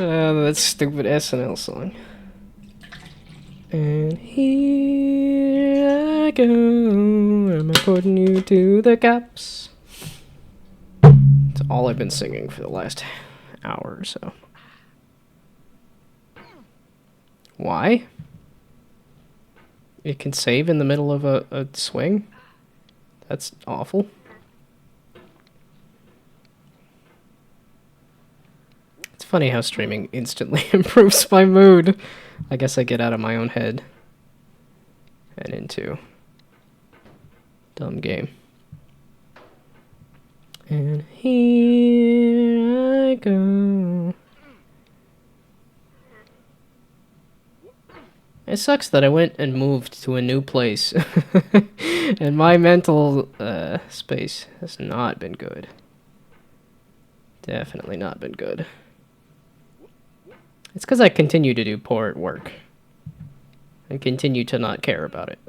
That stupid SNL song. And here I go, I'm reporting you to the cops. That's all I've been singing for the last hour or so. Why? It can save in the middle of a swing? That's awful. It's funny how streaming instantly improves my mood. I guess I get out of my own head and into dumb game. And here I go. It sucks that I went and moved to a new place. And my mental space has not been good. Definitely not been good. It's because I continue to do poor work. And continue to not care about it.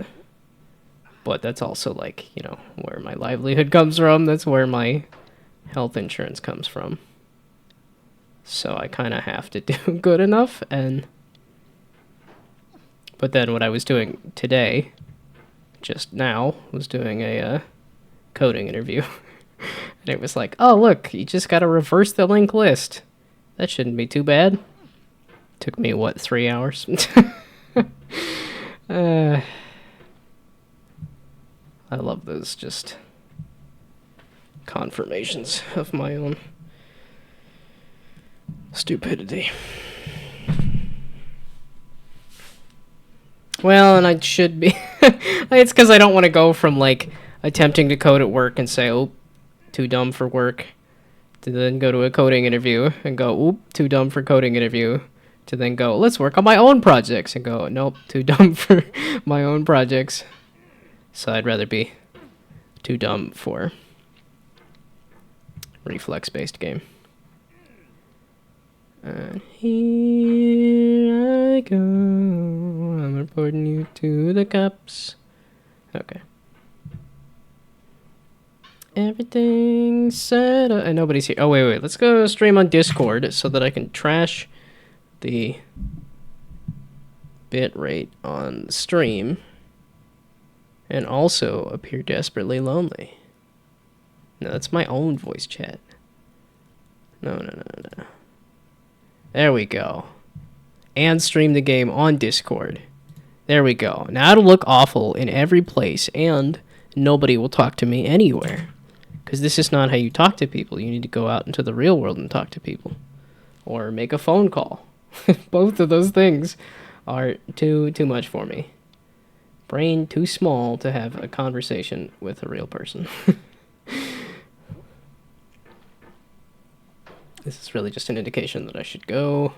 But that's also like, you know, where my livelihood comes from. That's where my health insurance comes from. So I kind of have to do good enough. But then what I was doing today, just now, was doing a coding interview. And it was like, oh, look, you just got to reverse the linked list. That shouldn't be too bad. Took me, what, 3 hours? I love those just confirmations of my own stupidity. Well, and I should be. It's because I don't want to go from, like, attempting to code at work and say, oh, too dumb for work, to then go to a coding interview and go, oop, too dumb for coding interview, to then go, let's work on my own projects, and go, nope, too dumb for my own projects. So I'd rather be too dumb for reflex-based game. And here I go, I'm reporting you to the cops. Okay. Everything's set up, and nobody's here. Oh, wait, let's go stream on Discord so that I can trash the bitrate on stream and also appear desperately lonely. No, that's my own voice chat. No. There we go. And stream the game on Discord. There we go. Now it'll look awful in every place, and nobody will talk to me anywhere. Because this is not how you talk to people. You need to go out into the real world and talk to people. Or make a phone call. Both of those things are too much for me. Brain too small to have a conversation with a real person. This is really just an indication that I should go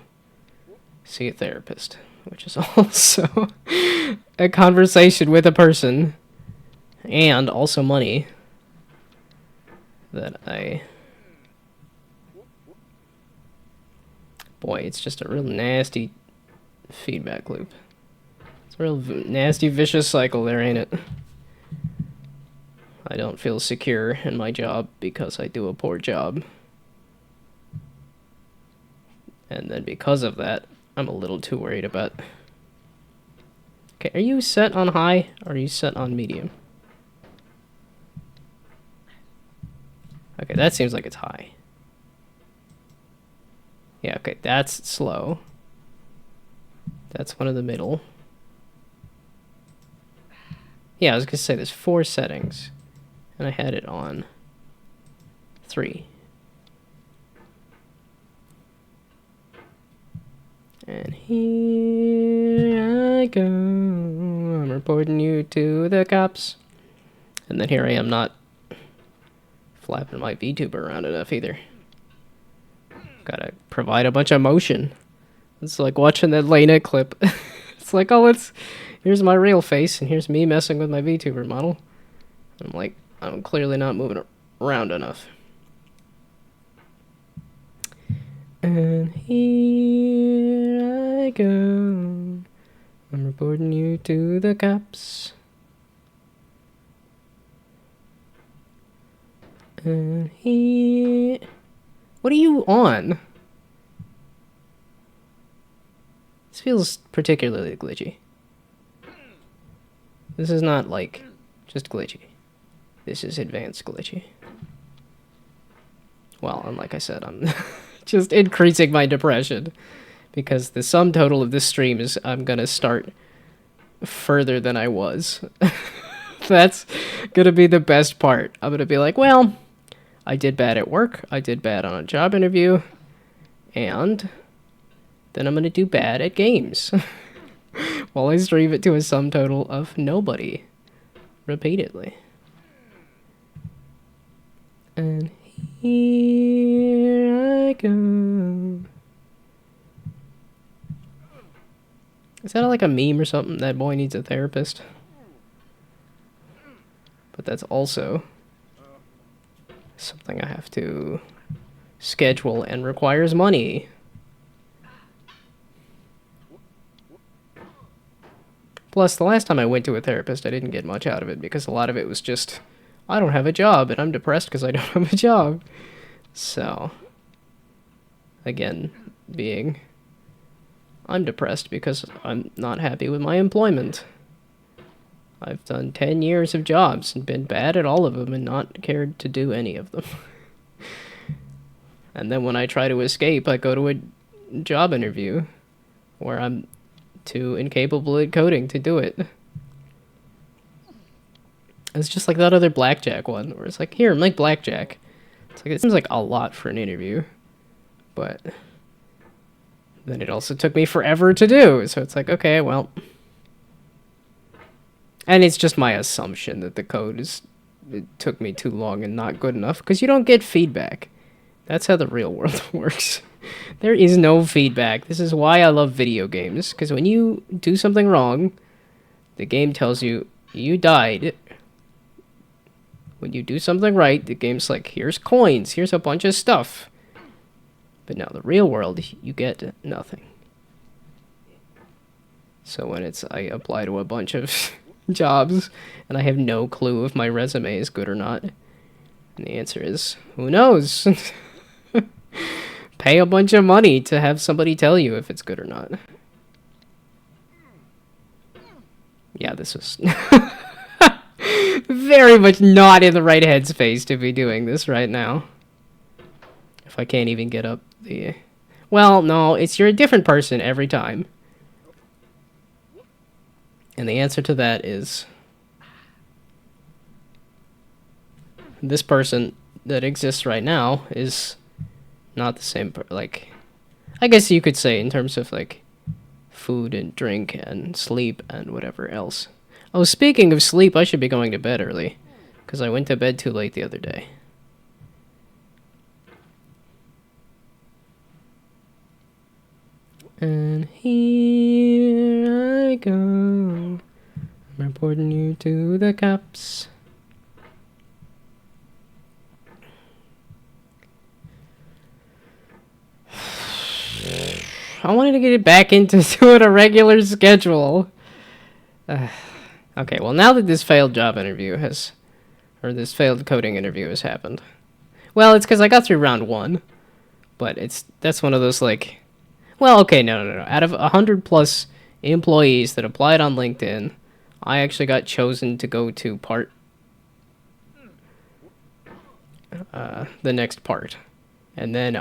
see a therapist, which is also a conversation with a person and also money that boy, it's just a real nasty feedback loop. It's a real nasty vicious cycle there, ain't it? I don't feel secure in my job because I do a poor job. And then because of that, I'm a little too worried about... Okay, are you set on high or are you set on medium? Okay, that seems like it's high. Yeah, okay, that's slow. That's one in the middle. Yeah, I was gonna say there's 4 settings. And I had it on 3. And here I go, I'm reporting you to the cops. And then here I am not flapping my Vtuber around enough either. Gotta provide a bunch of motion. It's like watching that Lena clip. It's like, oh, here's my real face, and here's me messing with my Vtuber model. I'm like, I'm clearly not moving around enough. And here I go, I'm reporting you to the cops. And he... What are you on? This feels particularly glitchy. This is not, like, just glitchy. This is advanced glitchy. Well, and like I said, I'm just increasing my depression. Because the sum total of this stream is I'm gonna start further than I was. That's gonna be the best part. I'm gonna be like, well, I did bad at work, I did bad on a job interview, and then I'm gonna do bad at games. While I stream it to a sum total of nobody. Repeatedly. And here I go. Is that like a meme or something? That boy needs a therapist. But that's also something I have to schedule and requires money. Plus, the last time I went to a therapist, I didn't get much out of it because a lot of it was just, I don't have a job and I'm depressed because I don't have a job. So, again, I'm depressed because I'm not happy with my employment. I've done 10 years of jobs and been bad at all of them and not cared to do any of them. And then when I try to escape, I go to a job interview where I'm too incapable at coding to do it. It's just like that other blackjack one where it's like, here, make blackjack. It's like, it seems like a lot for an interview, but then it also took me forever to do. So it's like, okay, well. And it's just my assumption that the code it took me too long and not good enough because you don't get feedback. That's how the real world works. There is no feedback. This is why I love video games, because when you do something wrong, the game tells you, you died. When you do something right, the game's like, here's coins, here's a bunch of stuff. But now, the real world, you get nothing. So when I apply to a bunch of jobs, and I have no clue if my resume is good or not, and the answer is, who knows? Pay a bunch of money to have somebody tell you if it's good or not. Yeah, this was very much not in the right headspace to be doing this right now. If I can't even get up the... Well, no, you're a different person every time. And the answer to that is... this person that exists right now is not the same, like... I guess you could say in terms of, like, food and drink and sleep and whatever else. Oh, speaking of sleep, I should be going to bed early. Because I went to bed too late the other day. And here I go. I'm reporting you to the cops. I wanted to get it back into doing a regular schedule. Okay, well, now that this failed job interview or this failed coding interview has happened. Well, it's because I got through round 1. But that's one of those, like... Well, okay, no. Out of 100+ employees that applied on LinkedIn, I actually got chosen to go to the next part. And then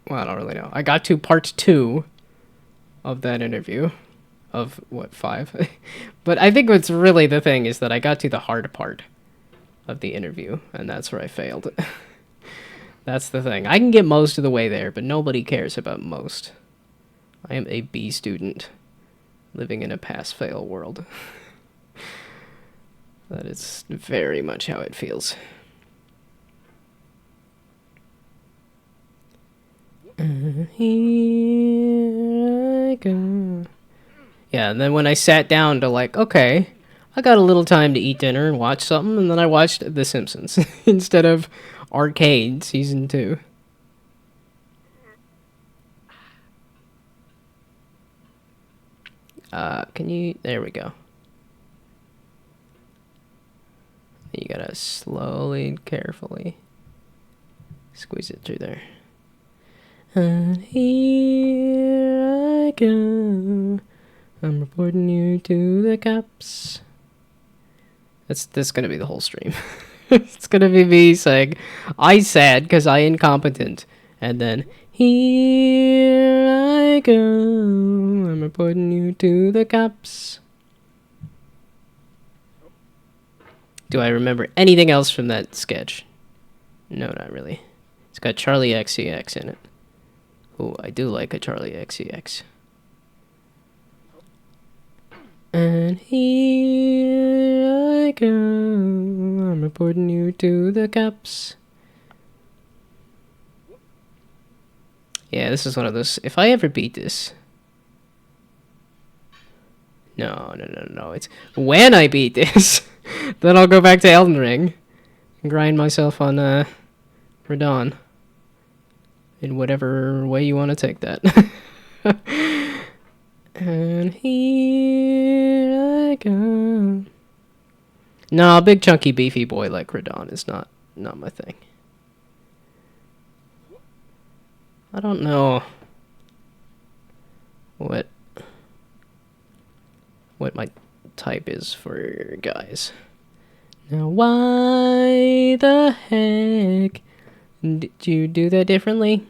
well, I don't really know. I got to part 2 of that interview. Of, what, 5? But I think what's really the thing is that I got to the hard part of the interview, and that's where I failed. That's the thing. I can get most of the way there, but nobody cares about most. I am a B student living in a pass-fail world. That is very much how it feels. Here I go. Yeah, and then when I sat down to, like, okay, I got a little time to eat dinner and watch something, and then I watched The Simpsons instead of Arcade Season 2. Can you... There we go. You gotta slowly and carefully squeeze it through there. And here go. I'm reporting you to the cops. That's gonna be the whole stream. It's gonna be me saying, I sad because I incompetent. And then, here I go. I'm reporting you to the cops. Do I remember anything else from that sketch? No, not really. It's got Charlie XCX in it. Oh, I do like a Charlie XCX. And here I go. I'm reporting you to the cops. Yeah, this is one of those. If I ever beat this. No. It's when I beat this. Then I'll go back to Elden Ring. And grind myself on Radon. In whatever way you want to take that. And here I go. No, a big chunky beefy boy like Radon is not my thing. I don't know what my type is for guys. Now why the heck did you do that differently?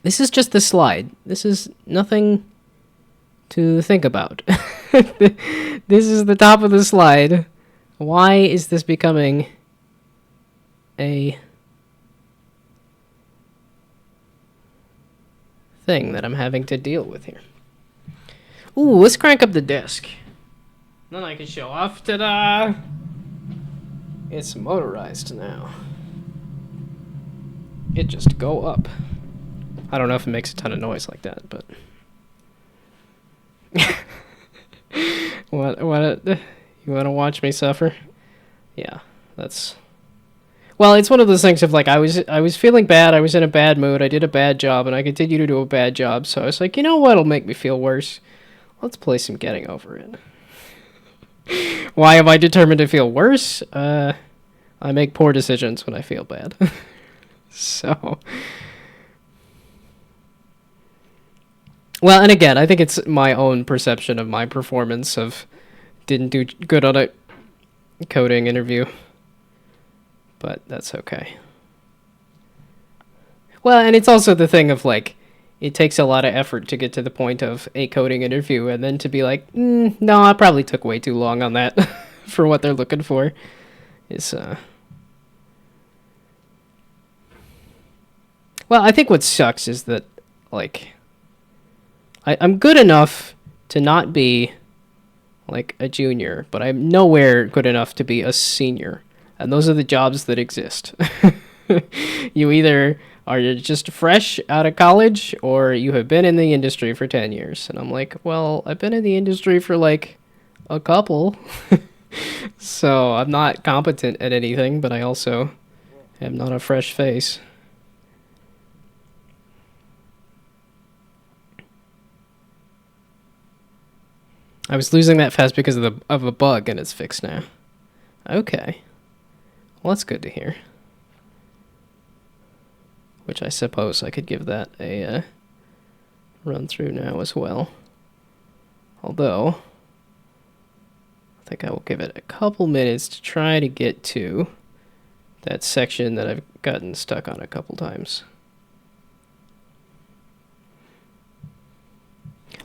This is just the slide. This is nothing to think about. This is the top of the slide. Why is this becoming a thing that I'm having to deal with here? Ooh, let's crank up the desk. Then I can show off. Ta-da! It's motorized now. It just go up. I don't know if it makes a ton of noise like that, but... What, you want to watch me suffer? Yeah, that's... Well, it's one of those things of like, I was feeling bad, I was in a bad mood, I did a bad job, and I continue to do a bad job, so I was like, you know what'll make me feel worse? Let's play some Getting Over It. Why am I determined to feel worse? I make poor decisions when I feel bad. So... Well, and again, I think it's my own perception of my performance of didn't do good on a coding interview. But that's okay. Well, and it's also the thing of like, it takes a lot of effort to get to the point of a coding interview and then to be like, no, I probably took way too long on that for what they're looking for. Well, I think what sucks is that, like... I'm good enough to not be like a junior, but I'm nowhere good enough to be a senior. And those are the jobs that exist. You either are just fresh out of college or you have been in the industry for 10 years. And I'm like, well, I've been in the industry for like a couple. So I'm not competent at anything, but I also am not a fresh face. I was losing that fast because of a bug, and it's fixed now. Okay. Well, that's good to hear. Which I suppose I could give that a run through now as well. Although, I think I will give it a couple minutes to try to get to that section that I've gotten stuck on a couple times.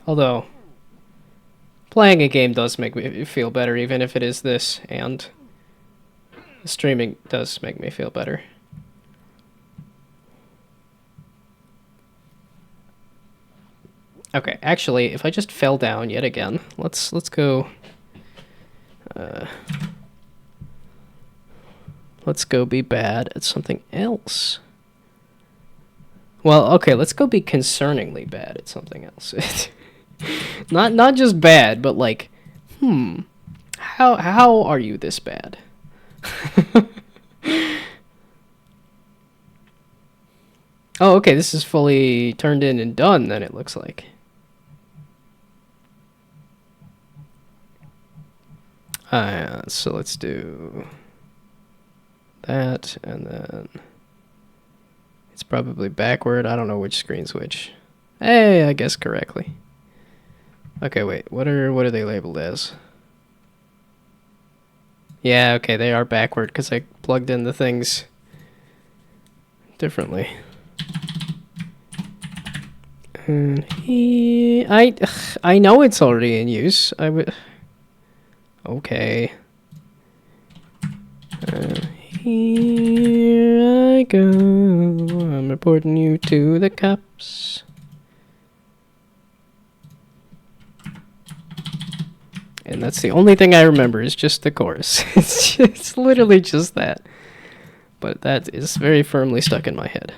Although... playing a game does make me feel better, even if it is this, and streaming does make me feel better. Okay, actually, if I just fell down yet again, let's go. Let's go be bad at something else. Well, okay, let's go be concerningly bad at something else. Not just bad, but like, how are you this bad? Oh, okay, this is fully turned in and done, then it looks like. So let's do that, and then It's probably backward. I don't know which screen's which. Hey, I guessed correctly. Okay, wait. What are they labeled as? Yeah, okay, they are backward because I plugged in the things differently. And I know it's already in use. Okay. Here I go. I'm reporting you to the cops. And that's the only thing I remember is just the chorus. It's literally just that. But that is very firmly stuck in my head.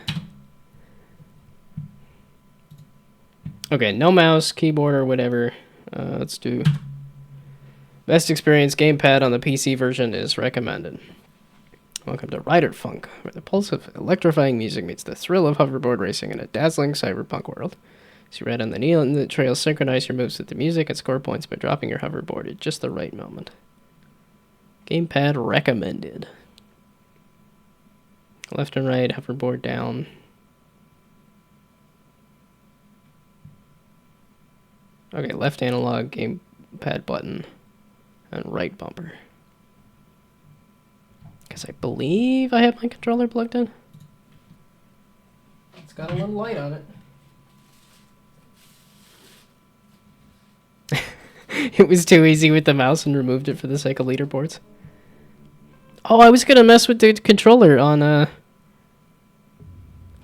Okay, no mouse, keyboard, or whatever. Let's do... Best experience gamepad on the PC version is recommended. Welcome to Rider Funk, where the pulse of electrifying music meets the thrill of hoverboard racing in a dazzling cyberpunk world. As you ride on the neon trail, synchronize your moves with the music and score points by dropping your hoverboard at just the right moment. Gamepad recommended. Left and right, hoverboard down. Okay, left analog, gamepad button, and right bumper. Because I believe I have my controller plugged in. It's got a little light on it. It was too easy with the mouse and removed it for the sake of leaderboards. Oh, I was going to mess with the controller on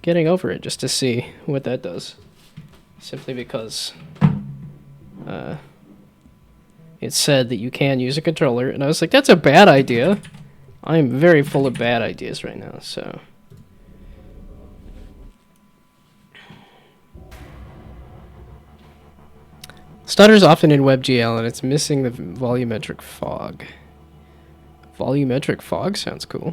getting over it just to see what that does. Simply because it said that you can use a controller, and I was like, that's a bad idea. I'm very full of bad ideas right now, so... Stutters often in WebGL, and it's missing the volumetric fog. Volumetric fog sounds cool.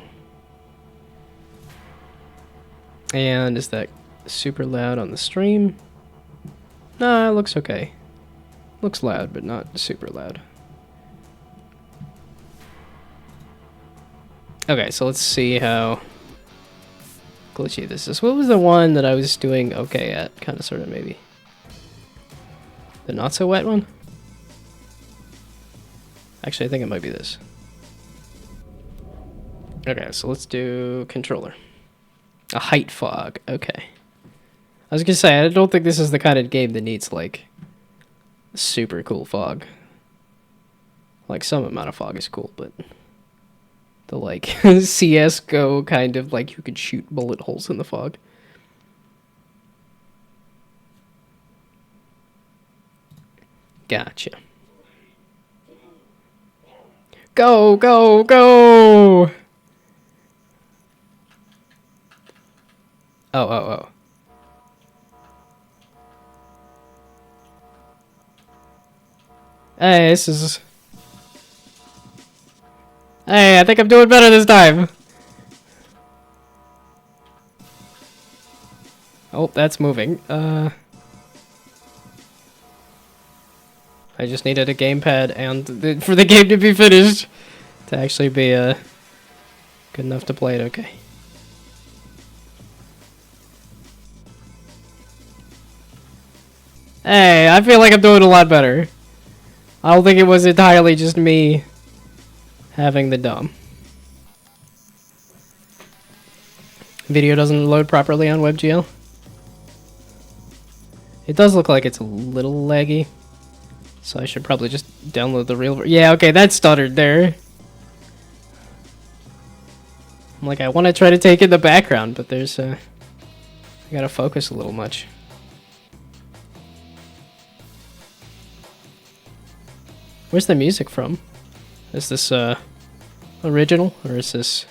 And is that super loud on the stream? Nah, it looks okay. Looks loud, but not super loud. Okay, so let's see how glitchy this is. What was the one that I was doing okay at? Kind of, sort of, maybe. The not so wet one? Actually, I think it might be this. Okay, so let's do controller. A height fog, okay. I was gonna say, I don't think this is the kind of game that needs, like, super cool fog. Like, some amount of fog is cool, but... The, like, CSGO kind of, like, you could shoot bullet holes in the fog. Gotcha. Go, go, go! Oh. Hey, this is... Hey, I think I'm doing better this time! Oh, that's moving. I just needed a gamepad and for the game to be finished to actually be good enough to play it okay. Hey, I feel like I'm doing a lot better. I don't think it was entirely just me having the dumb. Video doesn't load properly on WebGL. It does look like it's a little laggy. So I should probably just download the real version. Yeah, okay, that stuttered there. I'm like, I want to try to take in the background, but there's I gotta focus a little much. Where's the music from? Is this original, or is this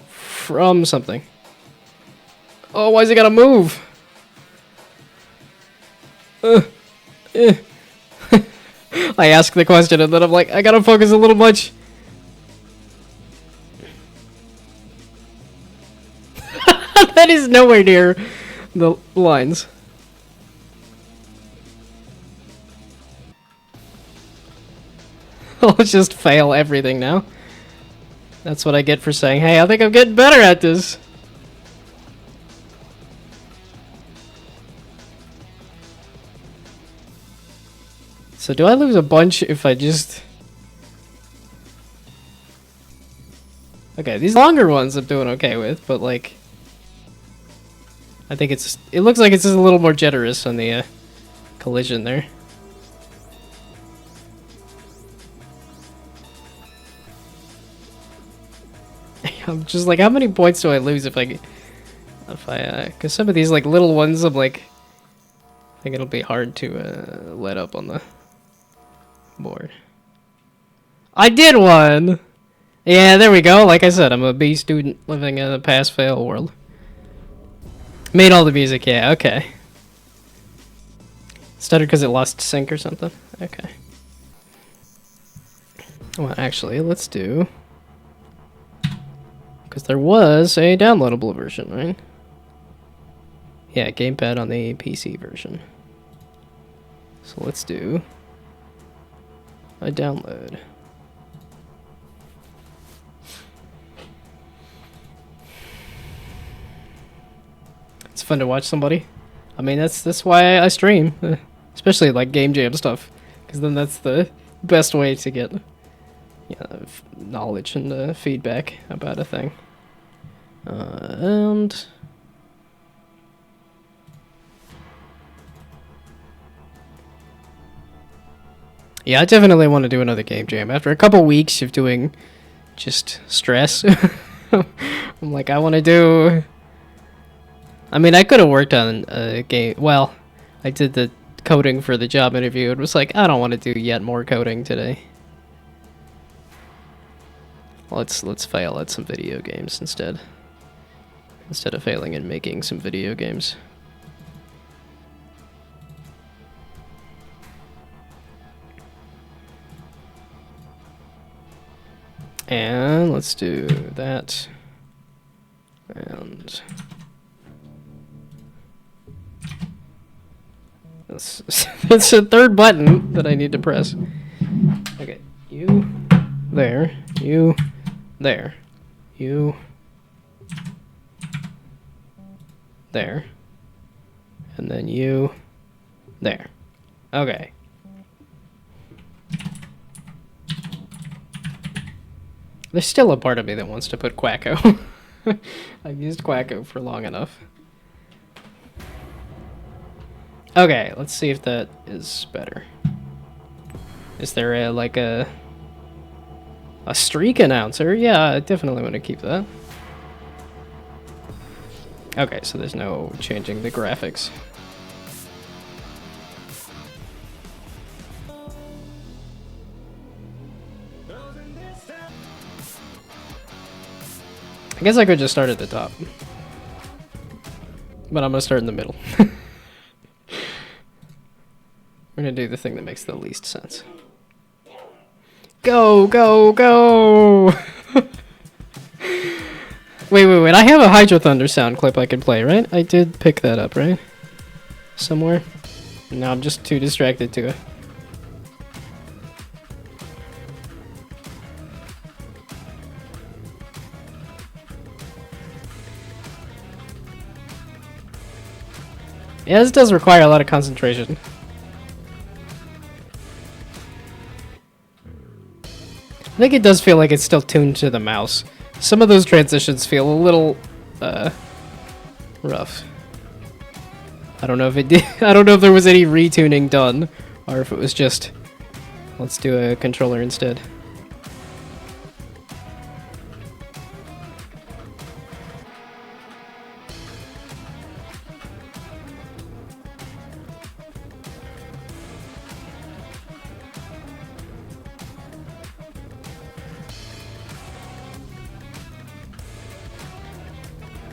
from something? Oh, why's it gotta move? I ask the question and then I'm like, I gotta focus a little much. That is nowhere near the lines. I'll just fail everything now. That's what I get for saying, hey, I think I'm getting better at this. So do I lose a bunch if I just... Okay, these longer ones I'm doing okay with, but like... I think it's... It looks like it's just a little more generous on the collision there. I'm just like, how many points do I lose if I... Because some of these like little ones, I'm like... I think it'll be hard to let up on the board. I did one! Yeah, there we go. Like I said, I'm a B student living in a pass-fail world. Made all the music, yeah, okay. Stuttered because it lost sync or something? Okay. Well, actually, let's do... Because there was a downloadable version, right? Yeah, gamepad on the PC version. So let's do a download. It's fun to watch somebody. I mean, that's why I stream, especially like game jam stuff, because then that's the best way to get knowledge and feedback about a thing. And yeah, I definitely want to do another game jam. After a couple weeks of doing just stress, I'm like, I want to do... I mean, I could have worked on a game... Well, I did the coding for the job interview. It was like, I don't want to do yet more coding today. Let's fail at some video games instead. Instead of failing in making some video games. And let's do that. And that's a third button that I need to press. Okay, you there, you there, you there, and then you there. Okay. There's still a part of me that wants to put Quacko. I've used Quacko for long enough. Okay, let's see if that is better. Is there a like a streak announcer? Yeah, I definitely want to keep that. Okay, so there's no changing the graphics. I guess I could just start at the top. But I'm gonna start in the middle. We're gonna do the thing that makes the least sense. Go, go, go! Wait. I have a Hydro Thunder sound clip I can play, right? I did pick that up, right? Somewhere. No, I'm just too distracted to it. Yeah, this does require a lot of concentration. I think it does feel like it's still tuned to the mouse. Some of those transitions feel a little, rough. I don't know if it did. I don't know if there was any retuning done, or if it was just, let's do a controller instead.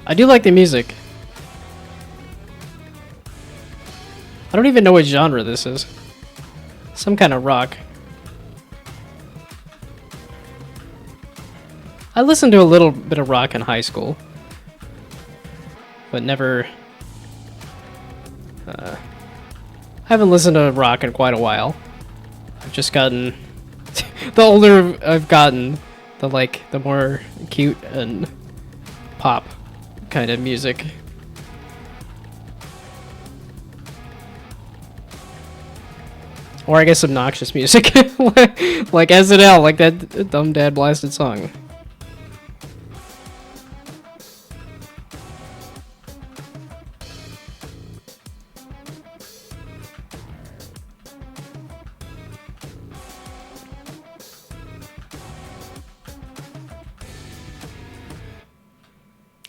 I do like the music. I don't even know what genre this is. Some kind of rock. I listened to a little bit of rock in high school, but never... I haven't listened to rock in quite a while. I've just gotten... the older I've gotten, the more cute and pop kind of music. Or I guess obnoxious music. Like SNL, like that dumb dad blasted song.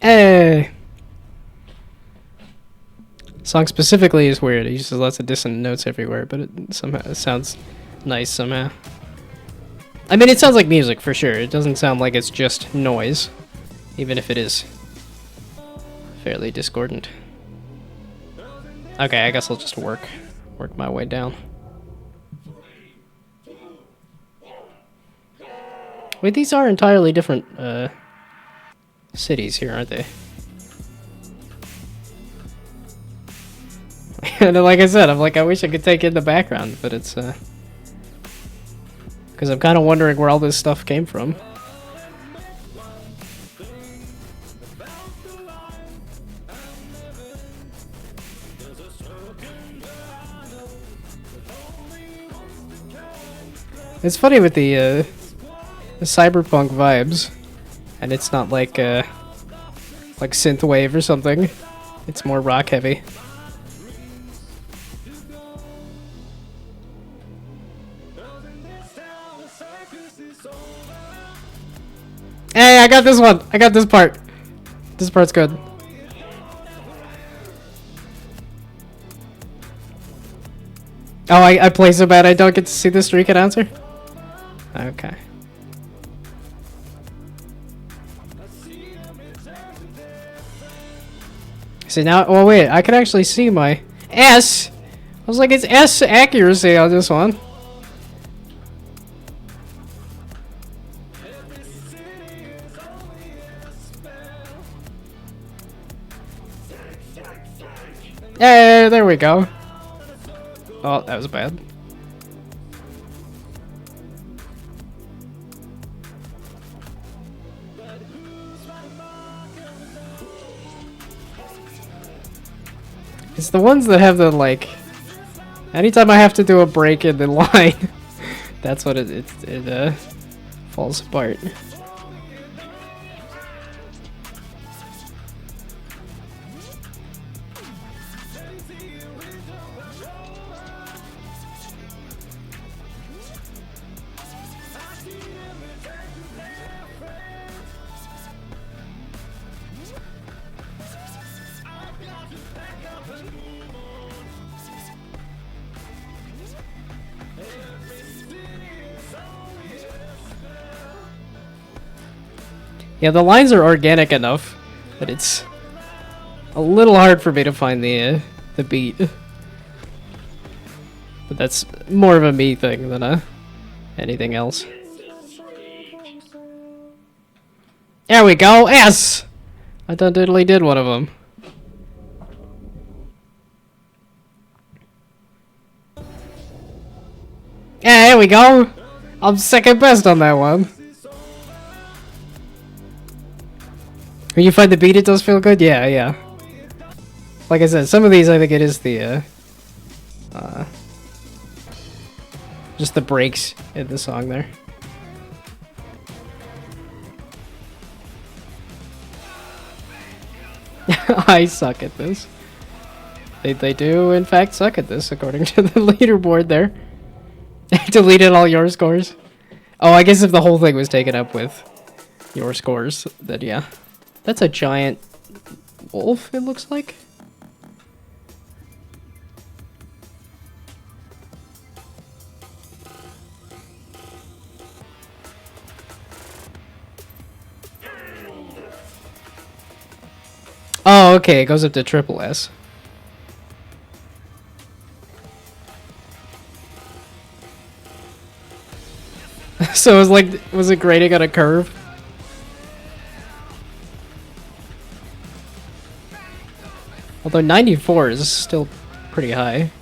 Hey! Song specifically is weird. It uses lots of dissonant notes everywhere, but it sounds nice somehow. I mean, it sounds like music for sure. It doesn't sound like it's just noise, even if it is fairly discordant. Okay, I guess I'll just work my way down. Wait, these are entirely different cities here, aren't they? And like I said, I'm like, I wish I could take in the background, but it's because I'm kind of wondering where all this stuff came from. It's funny with the cyberpunk vibes, and it's not like synthwave or something. It's more rock heavy. Hey, I got this one. I got this part. This part's good. Oh, I play so bad I don't get to see the streak announcer? Okay. See now, oh wait, I can actually see my S. I was like, it's S accuracy on this one. Hey, there we go. Oh, that was bad. It's the ones that have the, like, anytime I have to do a break in the line, that's what it falls apart. Yeah, the lines are organic enough that it's a little hard for me to find the beat. But that's more of a me thing than anything else. There we go, S! I totally did one of them. Yeah, there we go! I'm second best on that one. When you find the beat, it does feel good? Yeah, yeah. Like I said, some of these I think it is the, just the breaks in the song there. I suck at this. They do, in fact, suck at this, according to the leaderboard there. Deleted all your scores. Oh, I guess if the whole thing was taken up with your scores, then yeah. That's a giant wolf, it looks like. Oh, okay, it goes up to triple S. So it was like, was it grading on a curve? Although 94 is still pretty high.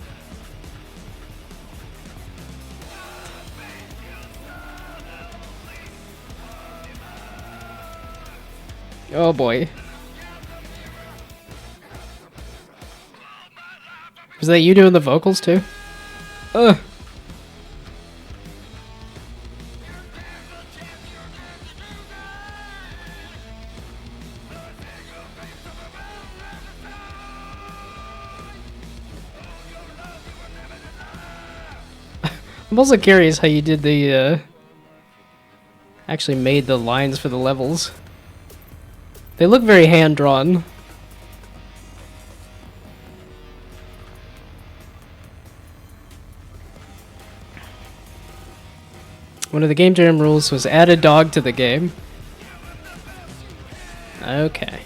Oh boy. Was that you doing the vocals too? Ugh. I'm also curious how you did the, actually made the lines for the levels. They look very hand-drawn. One of the game jam rules was add a dog to the game. Okay.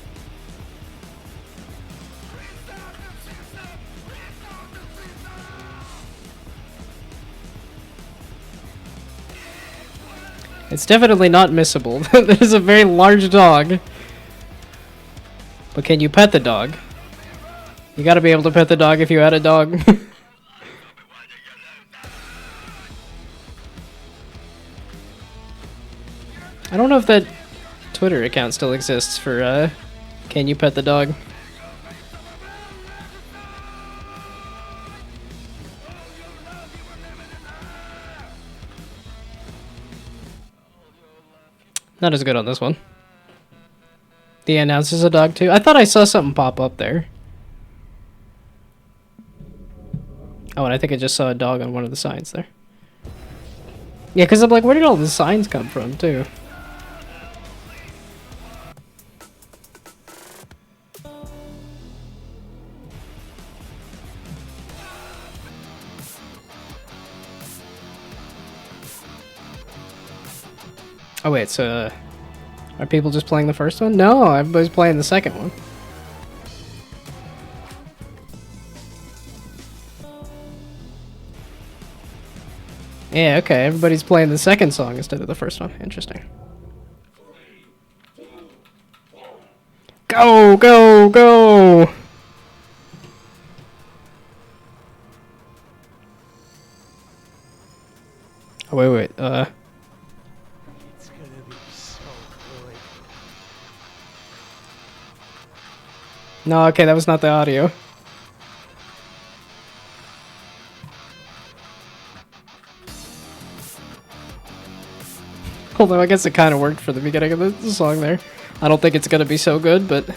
It's definitely not missable. There's a very large dog. But can you pet the dog? You gotta be able to pet the dog if you add a dog. I don't know if that Twitter account still exists for, can you pet the dog? Not as good on this one. The announcer's a dog too? I thought I saw something pop up there. Oh, and I think I just saw a dog on one of the signs there. Yeah, because I'm like, where did all the signs come from too? Oh wait, so are people just playing the first one? No, everybody's playing the second one. Yeah, okay, everybody's playing the second song instead of the first one. Interesting. Go, go, go! Oh, wait, it's gonna be so good. No, okay, that was not the audio. Although I guess it kind of worked for the beginning of the song there. I don't think it's gonna be so good, but...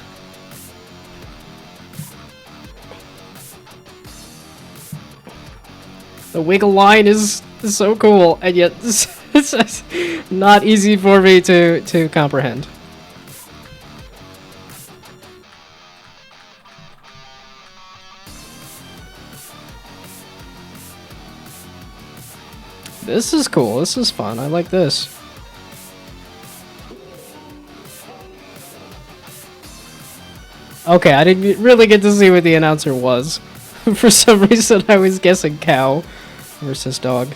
The wiggle line is so cool, and yet it's not easy for me to comprehend. This is cool, this is fun, I like this. Okay, I didn't really get to see what the announcer was. For some reason I was guessing cow versus dog.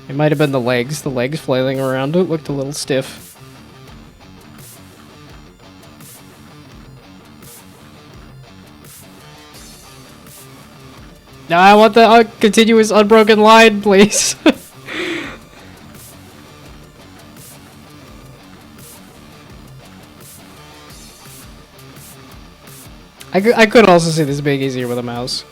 It might have been the legs flailing around. It looked a little stiff. Now I want the continuous unbroken line, please. I could also see this being easier with a mouse.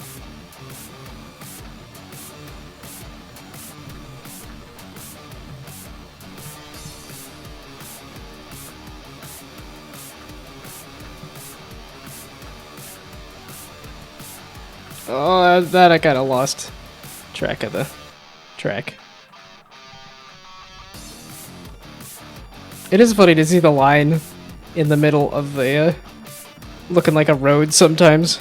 Oh, that I kind of lost track of the track. It is funny to see the line in the middle of the looking like a road sometimes.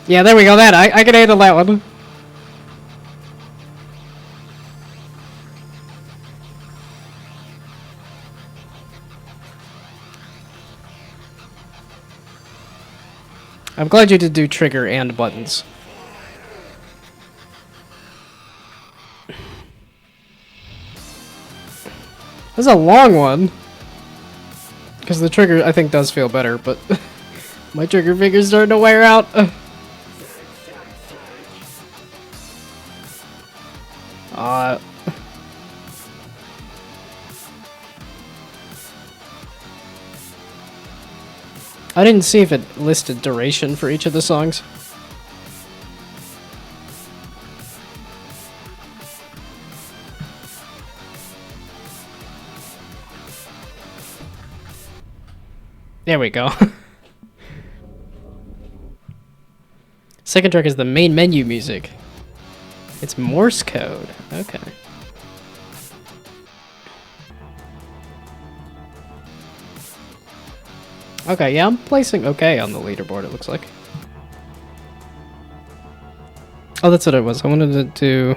Yeah, there we go. That I can handle that one. I'm glad you did do trigger and buttons. That's a long one. Because the trigger, I think, does feel better, but my trigger finger's starting to wear out. I didn't see if it listed duration for each of the songs. There we go. Second track is the main menu music. It's Morse code. Okay. Okay, yeah, I'm placing okay on the leaderboard, it looks like. Oh, that's what it was. I wanted to do...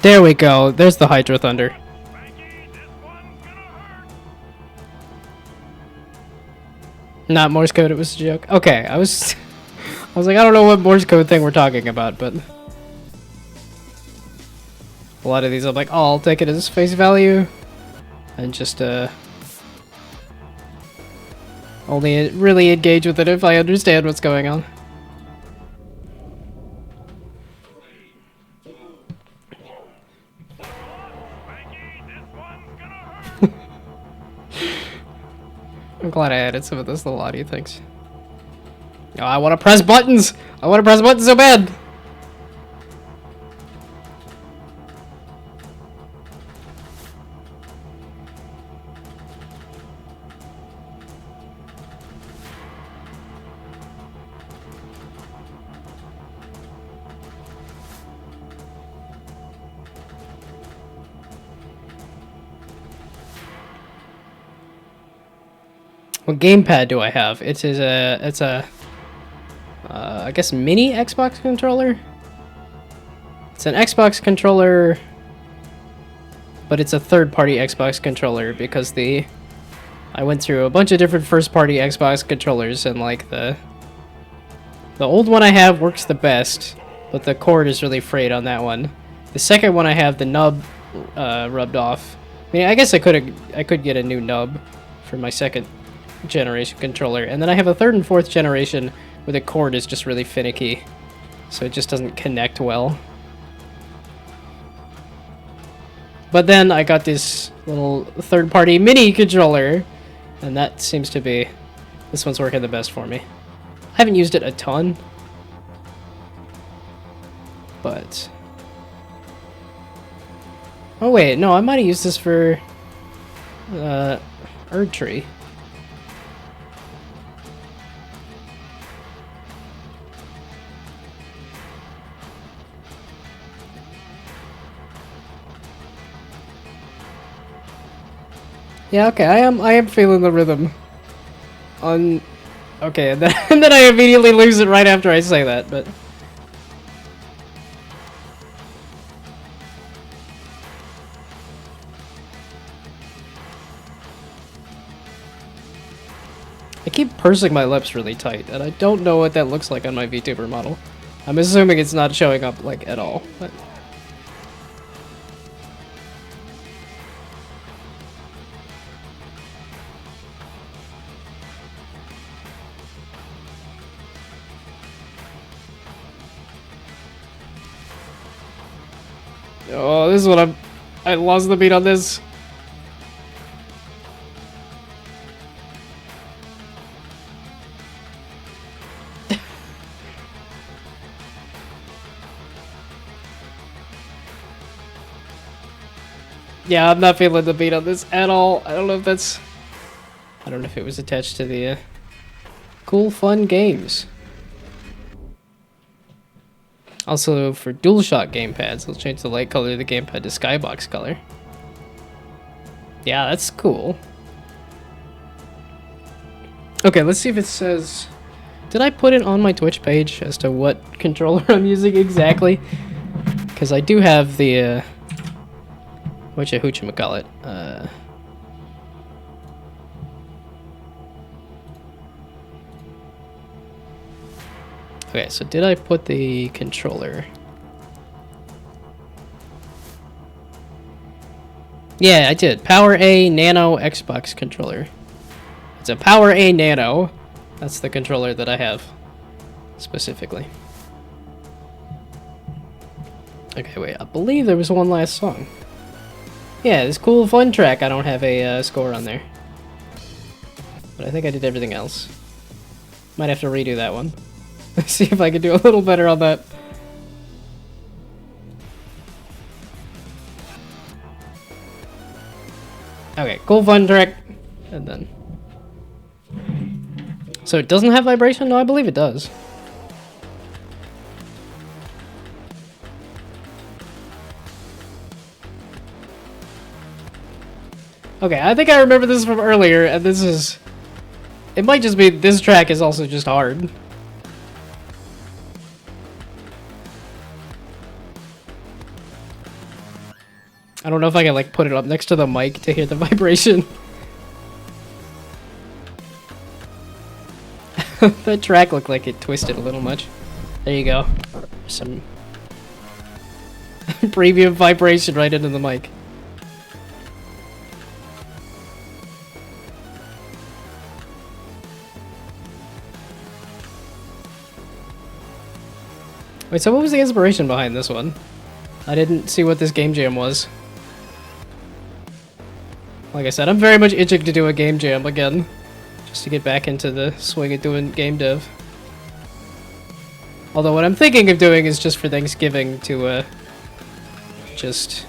There we go. There's the Hydro Thunder. Not Morse code, it was a joke. Okay, I was like, I don't know what Morse code thing we're talking about, but... A lot of these I'm like, oh, I'll take it as face value. And just, only really engage with it if I understand what's going on. I'm glad I added some of those little audio things. Oh, I want to press buttons! I want to press buttons so bad! What gamepad do I have? It's a I guess mini Xbox controller. It's an Xbox controller, but it's a third-party Xbox controller because I went through a bunch of different first-party Xbox controllers, and like the old one I have works the best, but the cord is really frayed on that one. The second one I have, the nub rubbed off. I mean, I guess I could get a new nub for my second generation controller, and then I have a third and fourth generation where the cord is just really finicky, so it just doesn't connect well. But then I got this little third-party mini controller, and that seems to be, this one's working the best for me. I haven't used it a ton, but oh wait, no, I might have used this for Erdtree. Yeah, okay, I am feeling the rhythm. Okay, and then I immediately lose it right after I say that, but... I keep pursing my lips really tight, and I don't know what that looks like on my VTuber model. I'm assuming it's not showing up, like, at all, but... Oh, this is what I lost the beat on this. Yeah, I'm not feeling the beat on this at all. I don't know if that's... I don't know if it was attached to the cool, fun games. Also, for DualShock gamepads, I'll change the light color of the gamepad to skybox color. Yeah, that's cool. Okay, let's see if it says... Did I put it on my Twitch page as to what controller I'm using exactly? Because I do have the... whatchamacallit? Okay, so did I put the controller? Yeah, I did. Power A Nano Xbox controller. It's a Power A Nano. That's the controller that I have specifically. Okay, wait. I believe there was one last song. Yeah, this cool fun track, I don't have a score on there. But I think I did everything else. Might have to redo that one. See if I can do a little better on that. Okay, cool fun track. And then... So it doesn't have vibration? No, I believe it does. Okay, I think I remember this from earlier, and this is... It might just be this track is also just hard. I don't know if I can like put it up next to the mic to hear the vibration. That track looked like it twisted a little much. There you go. Some premium vibration right into the mic. Wait, so what was the inspiration behind this one? I didn't see what this game jam was. Like I said, I'm very much itching to do a game jam again. Just to get back into the swing of doing game dev. Although what I'm thinking of doing is just for Thanksgiving to, just...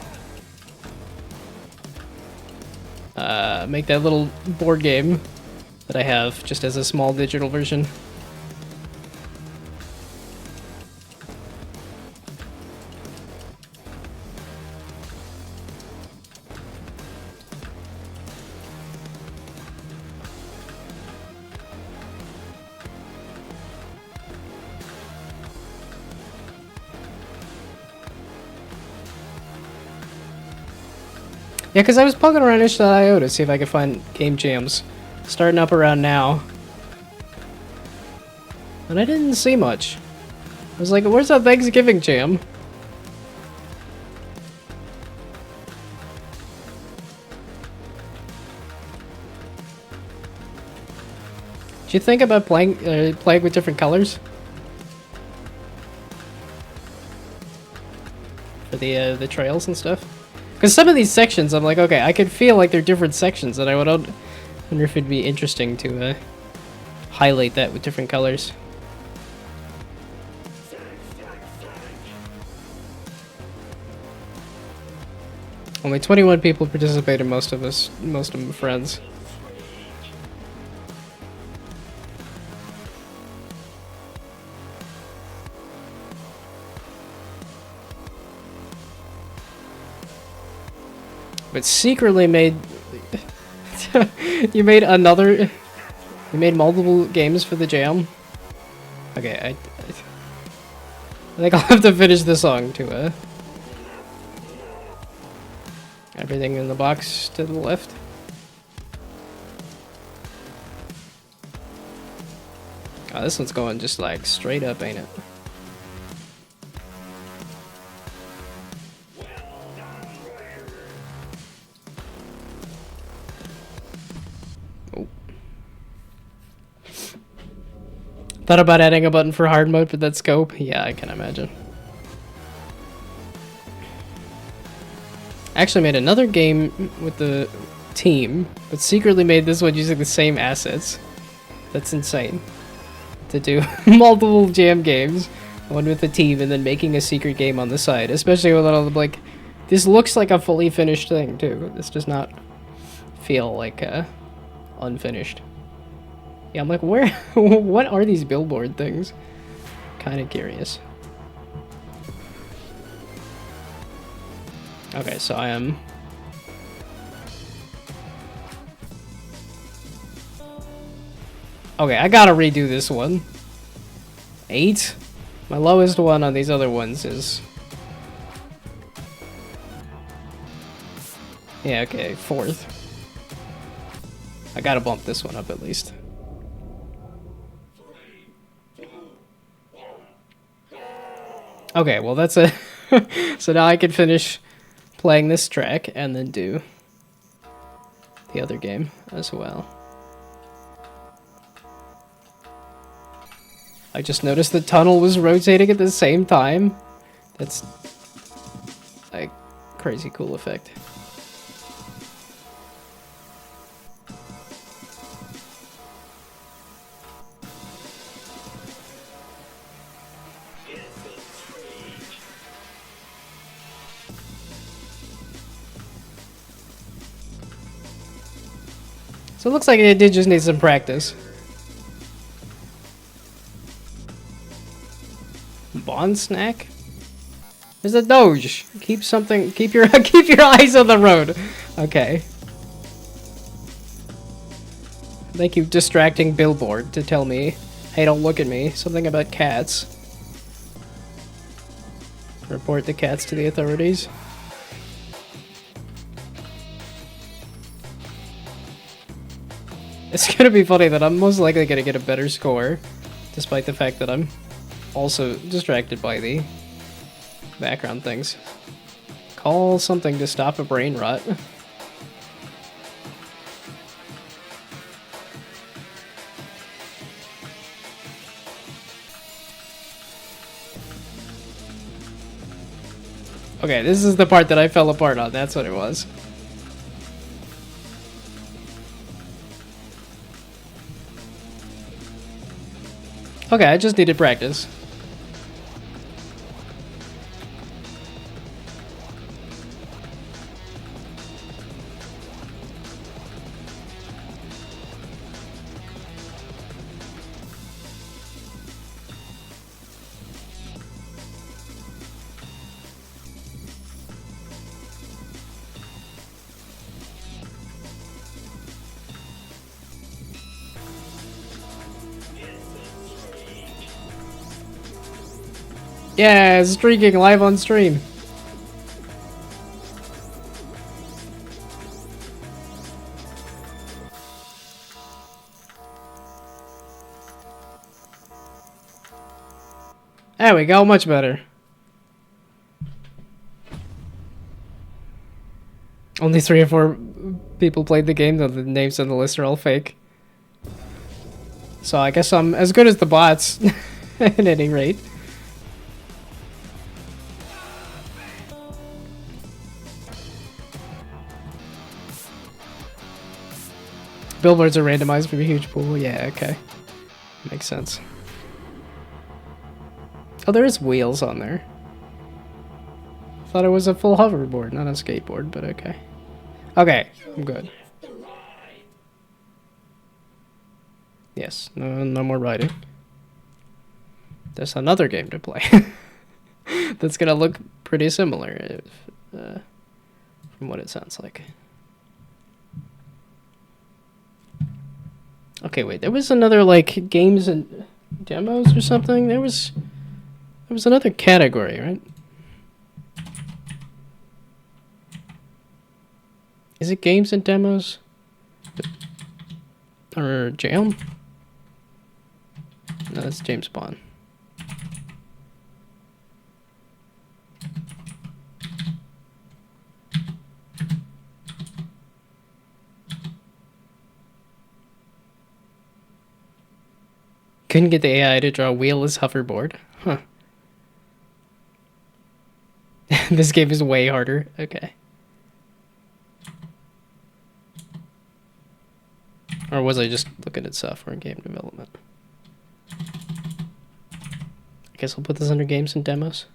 make that little board game that I have, just as a small digital version. Yeah, because I was poking around itch.io to see if I could find game jams starting up around now. And I didn't see much. I was like, where's that Thanksgiving jam? Did you think about playing with different colors? For the trails and stuff? Because some of these sections, I'm like, okay, I could feel like they're different sections, and I wonder if it'd be interesting to highlight that with different colors. Only 21 people participated, most of them friends. But secretly made... You made multiple games for the jam? Okay, I think I'll have to finish the song to, everything in the box to the left. Oh, this one's going just like straight up, ain't it? Thought about adding a button for hard mode for that scope? Yeah, I can imagine. I actually made another game with the team, but secretly made this one using the same assets. That's insane. To do multiple jam games, one with the team, and then making a secret game on the side. Especially with all the, like, this looks like a fully finished thing, too. This does not feel like, unfinished. Yeah, I'm like, where? What are these billboard things? Kind of curious. Okay, so I am... Okay, I gotta redo this one. 8? My lowest one on these other ones is... Yeah, okay, 4th. I gotta bump this one up at least. Okay, well that's it. So now I can finish playing this track and then do the other game as well. I just noticed the tunnel was rotating at the same time. That's a crazy cool effect. So it looks like it did just need some practice. Bond snack? There's a Doge. Keep something. Keep your keep your eyes on the road. Okay. Thank you, distracting billboard, to tell me, hey, don't look at me. Something about cats. Report the cats to the authorities. It's gonna be funny that I'm most likely gonna get a better score, despite the fact that I'm also distracted by the background things. Call something to stop a brain rot. Okay, this is the part that I fell apart on. That's what it was. Okay, I just needed practice. Yeah, streaking live on stream. There we go, much better. Only 3 or 4 people played the game, though the names on the list are all fake. So I guess I'm as good as the bots, at any rate. Billboards are randomized from a huge pool. Yeah, okay. Makes sense. Oh, there is wheels on there. Thought it was a full hoverboard, not a skateboard, but okay. Okay, I'm good. Yes, no more riding. There's another game to play. That's gonna look pretty similar, if, from what it sounds like. Okay, wait, there was another, like, games and demos or something? There was another category, right? Is it games and demos? Or jam? No, that's James Bond. Couldn't get the AI to draw a wheelless hoverboard. Huh. This game is way harder. Okay. Or was I just looking at software and game development? I guess I'll put this under games and demos.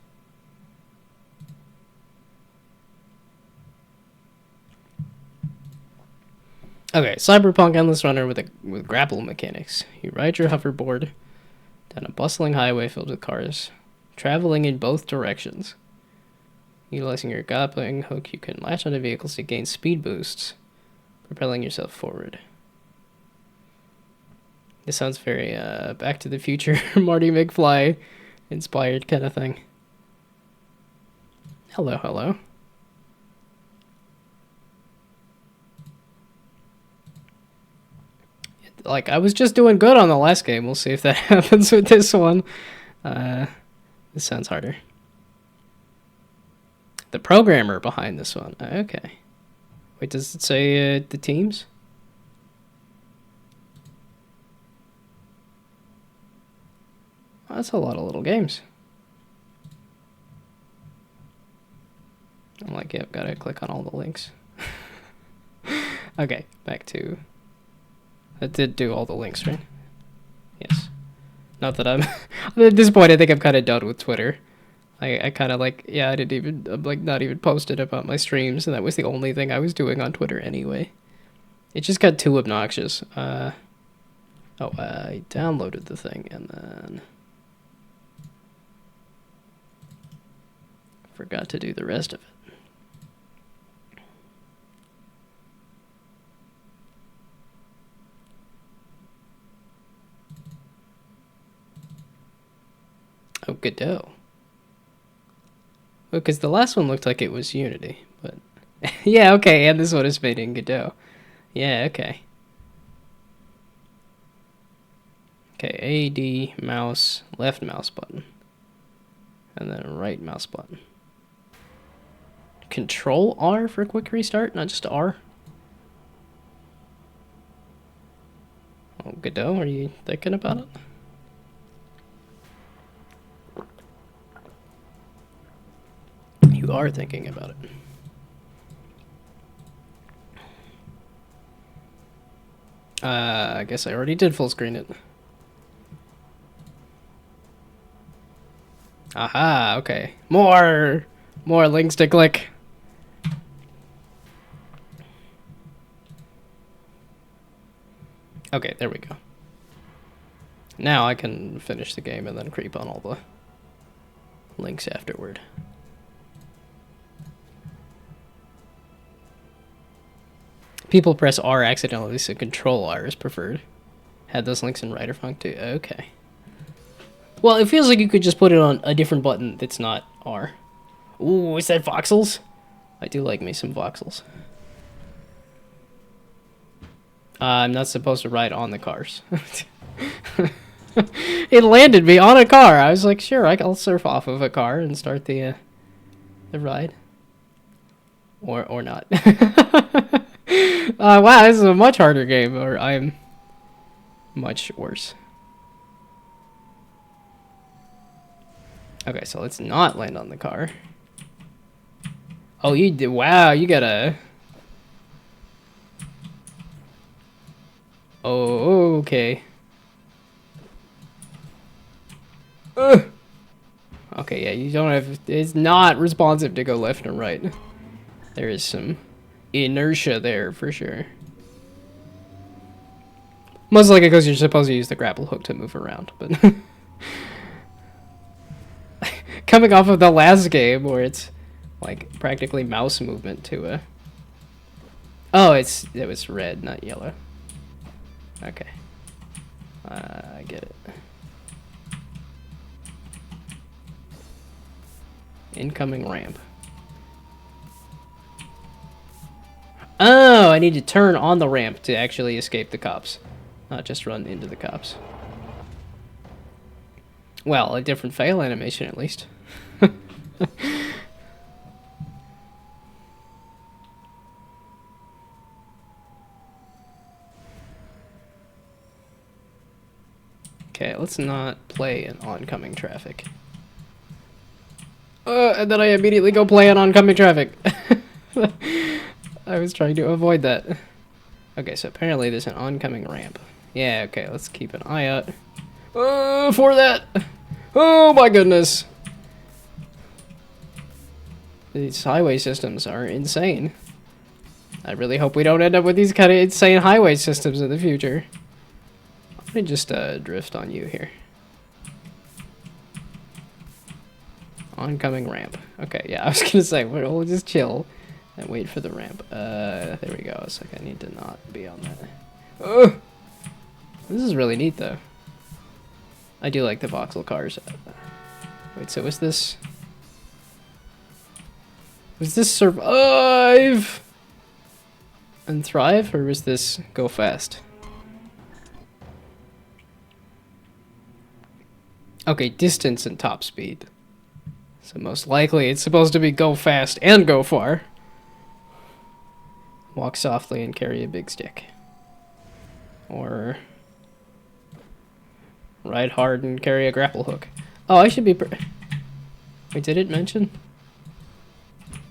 Okay, Cyberpunk Endless Runner with grapple mechanics. You ride your hoverboard down a bustling highway filled with cars, traveling in both directions. Utilizing your grappling hook, you can latch onto vehicles to gain speed boosts, propelling yourself forward. This sounds very Back to the Future, Marty McFly inspired kind of thing. Hello, hello. Like, I was just doing good on the last game. We'll see if that happens with this one. This sounds harder. The programmer behind this one. Okay. Wait, does it say the teams? Oh, that's a lot of little games. I'm like, yep, gotta click on all the links. Okay, back to... That did do all the links, right? Yes. Not that I'm... At this point, I think I'm kind of done with Twitter. I kind of like... Yeah, I didn't even... I'm like not even posted about my streams, and that was the only thing I was doing on Twitter anyway. It just got too obnoxious. I downloaded the thing and then forgot to do the rest of it. Oh, Godot. Well, because the last one looked like it was Unity, but... yeah, okay, and this one is made in Godot. Yeah, okay. Okay, A, D, mouse, left mouse button. And then right mouse button. Control R for quick restart, not just R. Oh, Godot, are you thinking about it? You are thinking about it. I guess I already did full screen it. Aha, okay. More links to click. Okay, there we go. Now I can finish the game and then creep on all the links afterward. People press R accidentally, so Control R is preferred. Had those links in writer func too? Okay. Well, it feels like you could just put it on a different button that's not R. Ooh, is that voxels? I do like me some voxels. I'm not supposed to ride on the cars. It landed me on a car. I was like, sure, I'll surf off of a car and start the ride. Or not. Wow, this is a much harder game, or I'm much worse. Okay, so let's not land on the car. Oh, you did. Wow, you gotta. Oh, okay. Okay, yeah, you don't have. It's not responsive to go left and right. There is some inertia there for sure. Most likely because you're supposed to use the grapple hook to move around, but coming off of the last game where it's like practically mouse movement to a. Oh, it was red, not yellow. Okay, I get it. Incoming ramp. Oh, I need to turn on the ramp to actually escape the cops, not just run into the cops. Well, a different fail animation at least. Okay, let's not play in oncoming traffic. And then I immediately go play in oncoming traffic. I was trying to avoid that. Okay, so apparently there's an oncoming ramp. Yeah, okay, let's keep an eye out for that. Oh my goodness. These highway systems are insane. I really hope we don't end up with these kind of insane highway systems in the future. Let me just drift on you here. Oncoming ramp. Okay, yeah, I was gonna say, we'll just chill and wait for the ramp. There we go. It's like I need to not be on that. Ugh! This is really neat, though. I do like the voxel cars. Wait, so was this... Was this survive and thrive, or was this go fast? Okay, distance and top speed. So most likely it's supposed to be go fast and go far. Walk softly and carry a big stick. Or ride hard and carry a grapple hook. Oh, I should be... Wait, did it mention?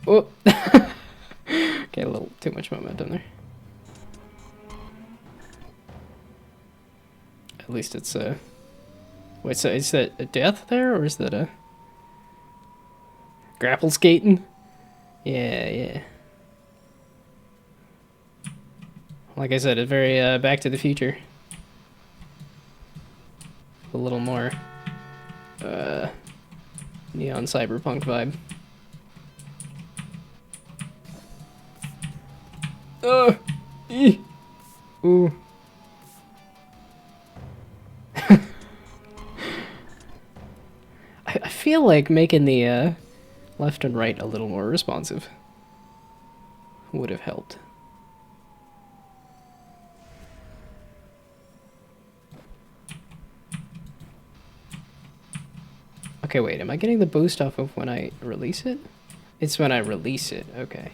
Oh! Okay, a little too much momentum there. At least it's a... Wait, so is that a death there, or is that a... Grapple skating? Yeah, yeah. Like I said, it's very Back to the Future. A little more neon cyberpunk vibe. Ooh. I feel like making the left and right a little more responsive would have helped. Okay, wait, am I getting the boost off of when I release it? It's when I release it, okay.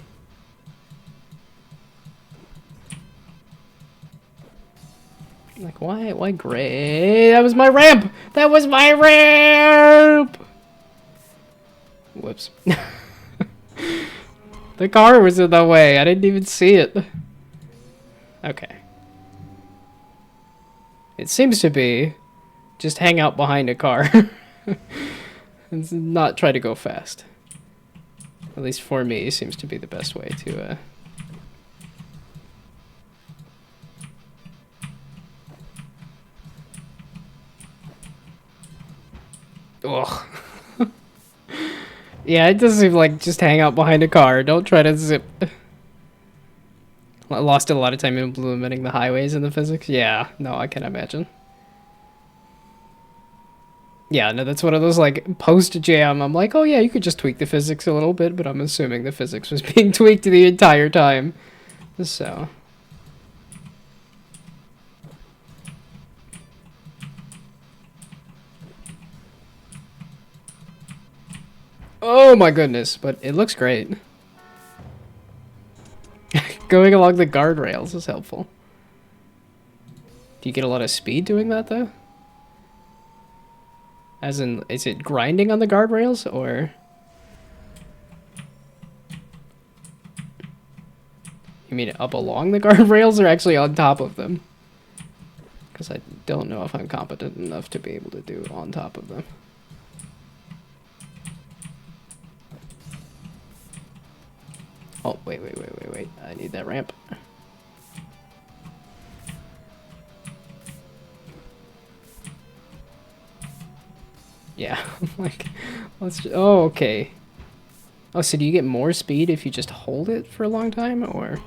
Like, why gray? That was my ramp! That was my ramp! Whoops. The car was in the way, I didn't even see it. Okay. It seems to be just hang out behind a car. And not try to go fast. At least for me, seems to be the best way to Ugh. Yeah, it does seem like just hang out behind a car. Don't try to zip. I lost a lot of time implementing the highways in the physics. Yeah, no, I can imagine. Yeah, no, that's one of those, like, post-jam. I'm like, oh yeah, you could just tweak the physics a little bit, but I'm assuming the physics was being tweaked the entire time. So... Oh my goodness, but it looks great. Going along the guardrails is helpful. Do you get a lot of speed doing that, though? As in, is it grinding on the guardrails, or... You mean up along the guardrails, or actually on top of them? Because I don't know if I'm competent enough to be able to do on top of them. Oh, wait. I need that ramp. Yeah, like, let's just, oh, okay. Oh, so do you get more speed if you just hold it for a long time, or?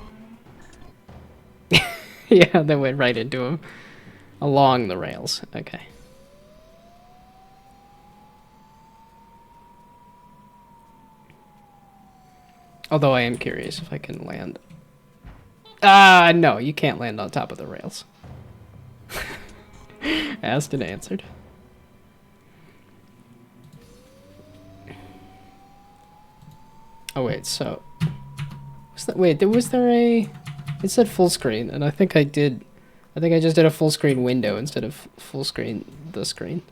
Yeah, that went right into him. Along the rails, okay. Although I am curious if I can land. No, you can't land on top of the rails. Asked and answered. Oh wait, so... was there a... It said full screen, and I think I did... I think I just did a full screen window instead of full screen the screen.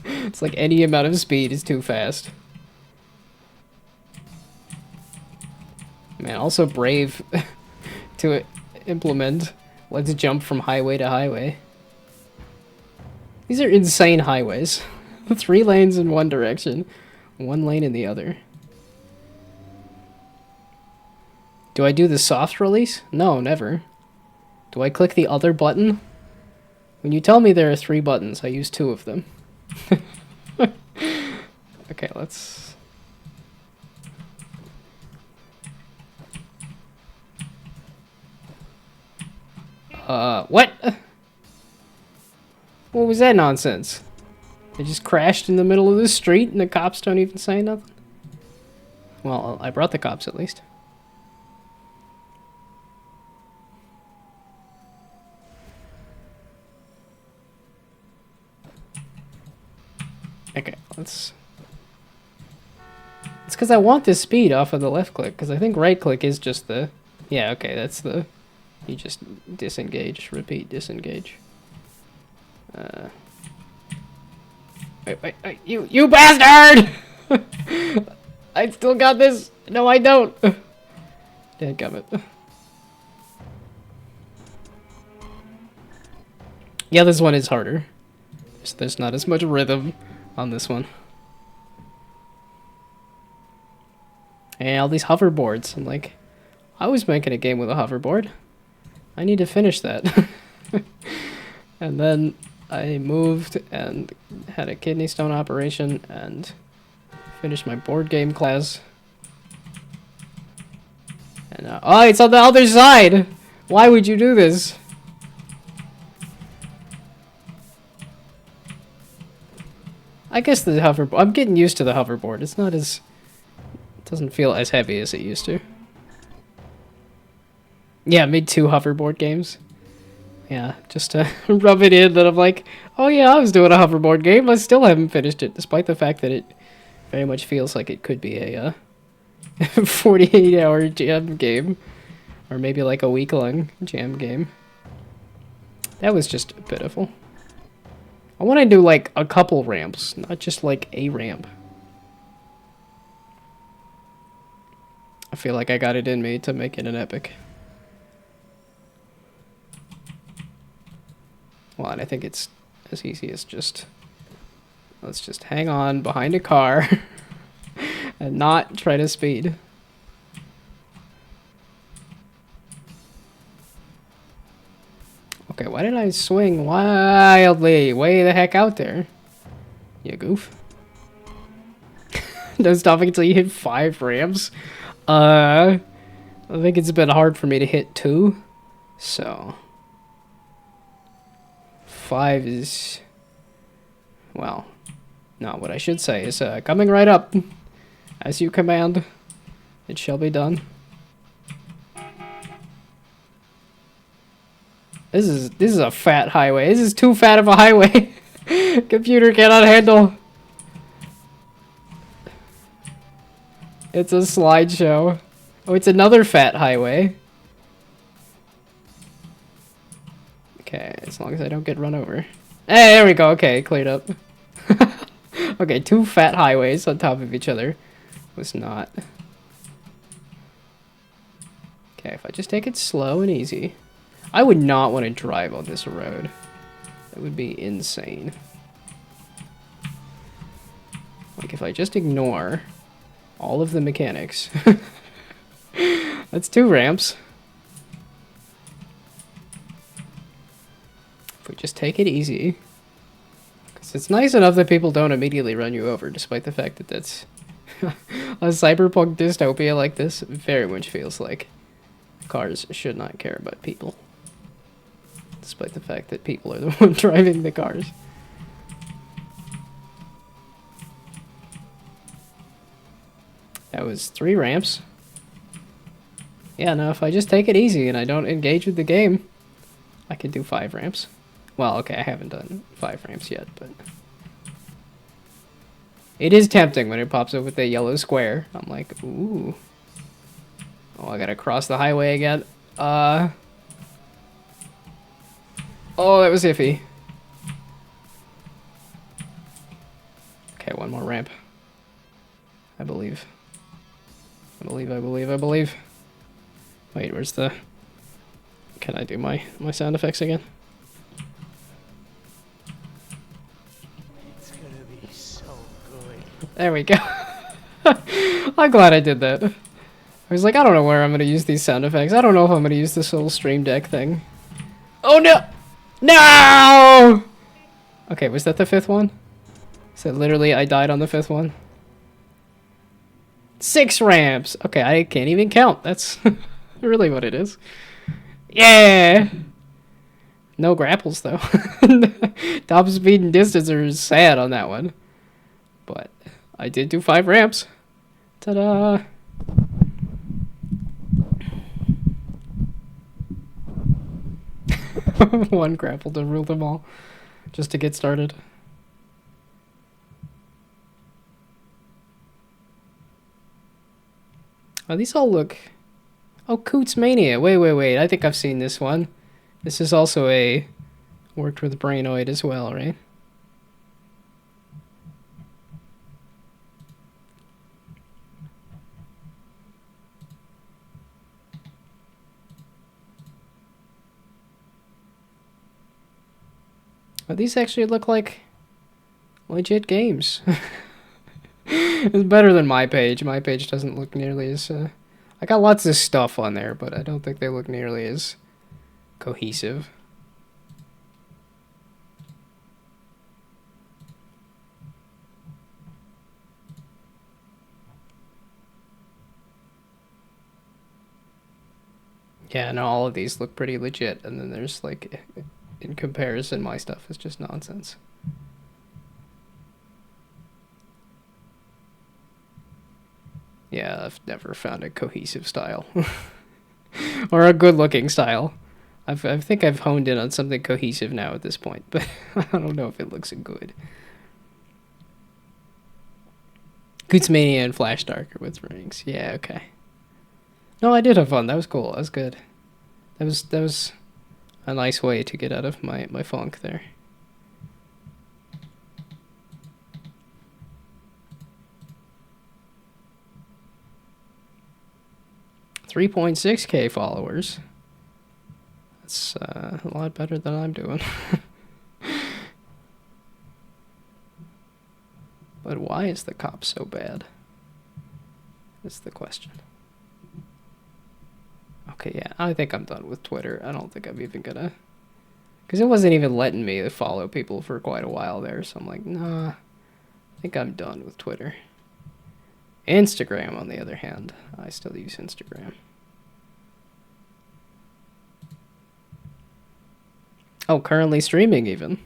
It's like any amount of speed is too fast. Man, also brave to implement. Let's jump from highway to highway. These are insane highways. 3 lanes in one direction, 1 lane in the other. Do I do the soft release? No, never. Do I click the other button? When you tell me there are 3 buttons, I use 2 of them. Okay, let's... What? What was that nonsense? They just crashed in the middle of the street and the cops don't even say nothing? Well, I brought the cops at least. Okay, let's... It's because I want this speed off of the left click, because I think right click is just the... Yeah, okay, that's the... You just disengage, repeat, disengage. Wait, you bastard! I still got this! No, I don't! Dadgummit. Yeah, this one is harder. There's not as much rhythm on this one. And all these hoverboards. I'm like, I was making a game with a hoverboard. I need to finish that. And then I moved and had a kidney stone operation and finished my board game class. And oh, it's on the other side! Why would you do this? I guess the hoverboard, I'm getting used to the hoverboard. It's not as, it doesn't feel as heavy as it used to. Yeah, I made 2 hoverboard games. Yeah, just to rub it in that I'm like, oh yeah, I was doing a hoverboard game. I still haven't finished it, despite the fact that it very much feels like it could be a 48-hour jam game. Or maybe like a week-long jam game. That was just pitiful. I want to do like a couple ramps, not just like a ramp. I feel like I got it in me to make it an epic. Well, and I think it's as easy as just... Let's just hang on behind a car and not try to speed. Okay, why did I swing wildly way the heck out there? You goof. No stopping until you hit 5 ramps. I think it's been hard for me to hit 2. So 5 is, well, no, what I should say is coming right up. As you command, it shall be done. This is a fat highway. This is too fat of a highway. Computer cannot handle. It's a slideshow. Oh, it's another fat highway. Okay, as long as I don't get run over. Hey, there we go. Okay, cleared up. Okay, 2 fat highways on top of each other. Was not. Okay, if I just take it slow and easy. I would not want to drive on this road. That would be insane. Like if I just ignore all of the mechanics. That's 2 ramps. If we just take it easy. Because it's nice enough that people don't immediately run you over, despite the fact that that's a cyberpunk dystopia like this very much feels like cars should not care about people. Despite the fact that people are the one driving the cars. That was 3 ramps. Yeah, no, if I just take it easy and I don't engage with the game, I could do 5 ramps. Well, okay, I haven't done 5 ramps yet, but... It is tempting when it pops up with a yellow square. I'm like, ooh. Oh, I gotta cross the highway again. Oh, that was iffy. Okay, 1 more ramp. I believe. I believe. Wait, where's the... Can I do my sound effects again? It's gonna be so good. There we go. I'm glad I did that. I was like, I don't know where I'm gonna use these sound effects. I don't know if I'm gonna use this little Stream Deck thing. Oh no! No! Okay, was that the 5th one? So literally I died on the 5th one? 6 ramps! Okay, I can't even count. That's really what it is. Yeah! No grapples though. Top speed and distance are sad on that one. But I did do 5 ramps. Ta-da! One grapple to rule them all. Just to get started. Oh, these all look... Oh, Coots Mania. Wait. I think I've seen this one. This is also a... Worked with Brainoid as well, right? Oh, these actually look like legit games. It's better than my page. My page doesn't look nearly as... I got lots of stuff on there, but I don't think they look nearly as cohesive. Yeah, no, all of these look pretty legit, and then there's, like, in comparison, my stuff is just nonsense. Yeah, I've never found a cohesive style. Or a good-looking style. I think I've honed in on something cohesive now at this point, but I don't know if it looks good. Gootsmania and Flash Darker with rings. Yeah, okay. No, I did have fun. That was cool. That was good. That was a nice way to get out of my funk there. $3.6K followers. That's a lot better than I'm doing. But why is the cop so bad? That's the question. Okay, yeah, I think I'm done with Twitter. I don't think I'm even gonna... Because it wasn't even letting me follow people for quite a while there, so I'm like, nah, I think I'm done with Twitter. Instagram, on the other hand, I still use Instagram. Oh, currently streaming even.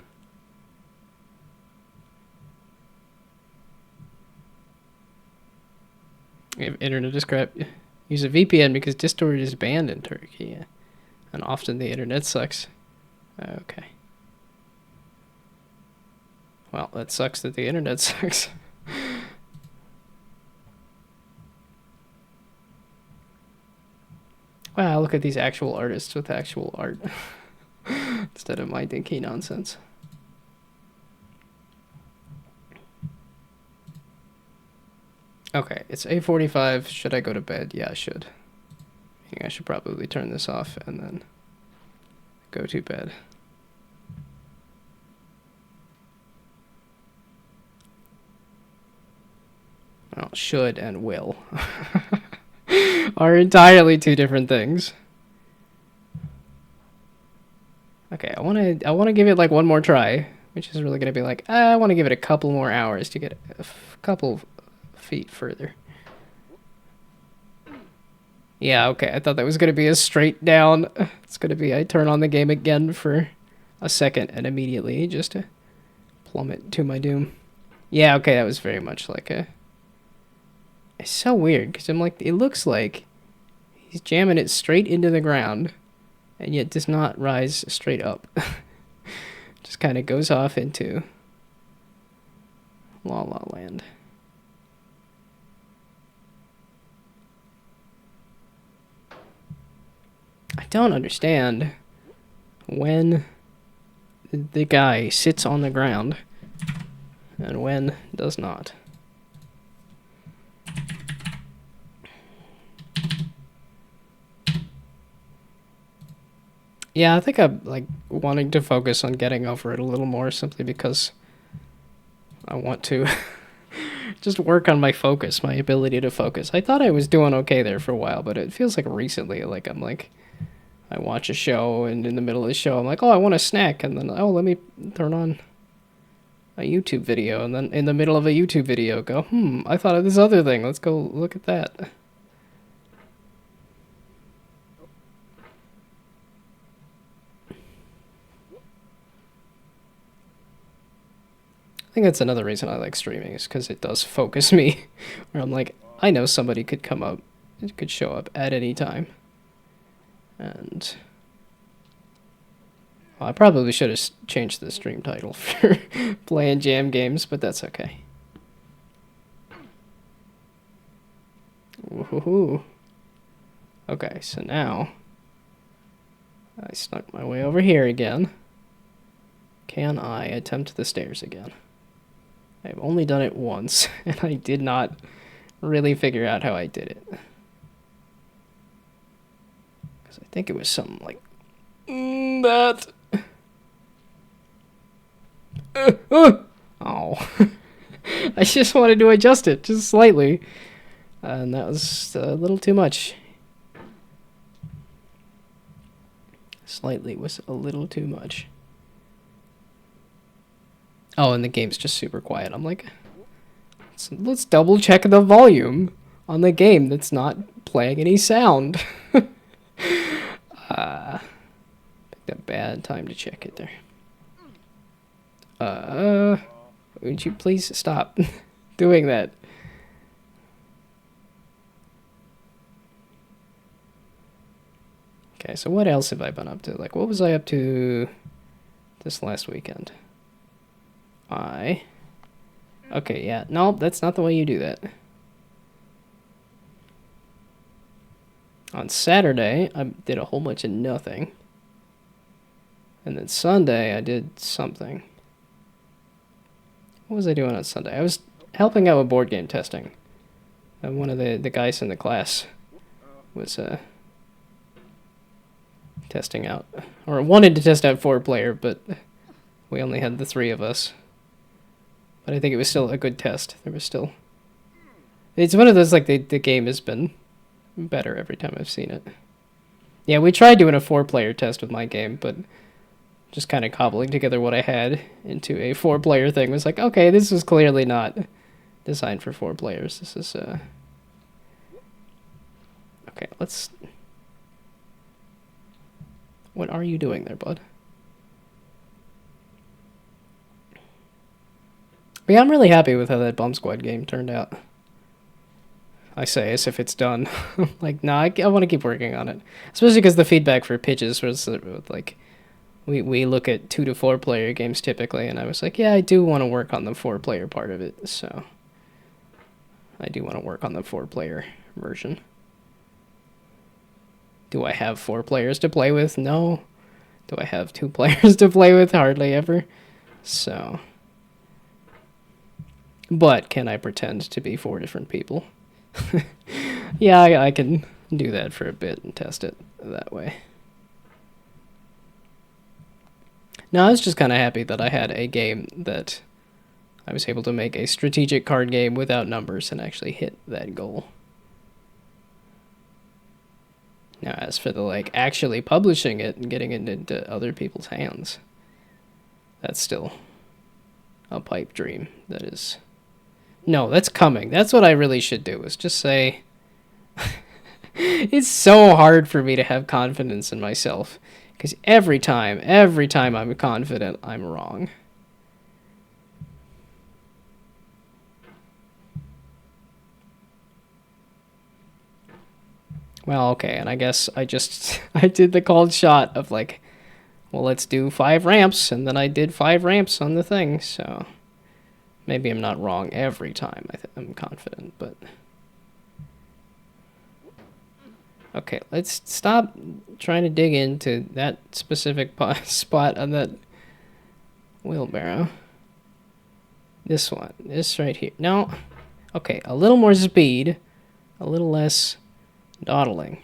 Internet is crap. Use a VPN because Discord is banned in Turkey. Yeah. And often the internet sucks. Okay. Well, that sucks that the internet sucks. Wow, look at these actual artists with actual art. Instead of my dinky nonsense. Okay, it's 8:45. Should I go to bed? Yeah, I should. I think I should probably turn this off and then go to bed. Well, should and will are entirely two different things. Okay, I want to give it like one more try, which is really going to be like, I want to give it a couple more hours to get a couple feet further. Yeah, okay, I thought that was going to be a straight down. It's going to be I turn on the game again for a second and immediately just to plummet to my doom. Yeah, okay, that was very much like a... It's so weird, because I'm like, it looks like he's jamming it straight into the ground, and yet does not rise straight up. Just kind of goes off into La La Land. I don't understand when the guy sits on the ground and when does not. Yeah, I think I'm like wanting to focus on getting over it a little more simply because I want to just work on my focus, my ability to focus. I thought I was doing okay there for a while, but it feels like recently, like I'm like, I watch a show and in the middle of the show, I'm like, oh, I want a snack. And then, oh, let me turn on a YouTube video. And then in the middle of a YouTube video, go, I thought of this other thing. Let's go look at that. I think that's another reason I like streaming is because it does focus me. Where I'm like, I know somebody could come up, it could show up at any time. And well, I probably should have changed the stream title for playing jam games, but that's okay. Woohoo. Okay, so now I snuck my way over here again. Can I attempt the stairs again? I've only done it once, and I did not really figure out how I did it. Because I think it was something like that. Oh. I just wanted to adjust it just slightly. And that was a little too much. Slightly was a little too much. Oh, and the game's just super quiet. I'm like, let's double check the volume on the game that's not playing any sound. Picked a bad time to check it there. Would you please stop doing that? Okay, so what else have I been up to? Like, what was I up to this last weekend? Okay, yeah. No, that's not the way you do that. On Saturday, I did a whole bunch of nothing. And then Sunday, I did something. What was I doing on Sunday? I was helping out with board game testing. One of the guys in the class was testing out, or wanted to test out 4-player, but we only had the 3 of us. But I think it was still a good test. There was still... It's one of those, like, the game has been better every time I've seen it. Yeah, we tried doing a 4-player test with my game, but just kind of cobbling together what I had into a 4-player thing was like, okay, this is clearly not designed for 4 players. This is, Okay, let's... What are you doing there, bud? But yeah, I'm really happy with how that Bomb Squad game turned out. I say as if it's done. Like, nah, I want to keep working on it. Especially because the feedback for pitches was like, we look at 2 to 4 player games typically, and I was like, yeah, I do want to work on the 4-player part of it, so I do want to work on the 4-player version. Do I have 4 players to play with? No. Do I have 2 players to play with? Hardly ever. So, but can I pretend to be 4 different people? Yeah, I can do that for a bit and test it that way. Now, I was just kind of happy that I had a game that I was able to make a strategic card game without numbers and actually hit that goal. Now, as for the, like, actually publishing it and getting it into other people's hands, that's still a pipe dream. That is... No, that's coming. That's what I really should do, is just say... It's so hard for me to have confidence in myself, because every time I'm confident, I'm wrong. Well, okay, and I guess I did the called shot of like, well, let's do 5 ramps, and then I did 5 ramps on the thing, so maybe I'm not wrong every time I'm confident, but... Okay, let's stop trying to dig into that specific spot on that wheelbarrow. This one, this right here. No, okay, a little more speed, a little less dawdling.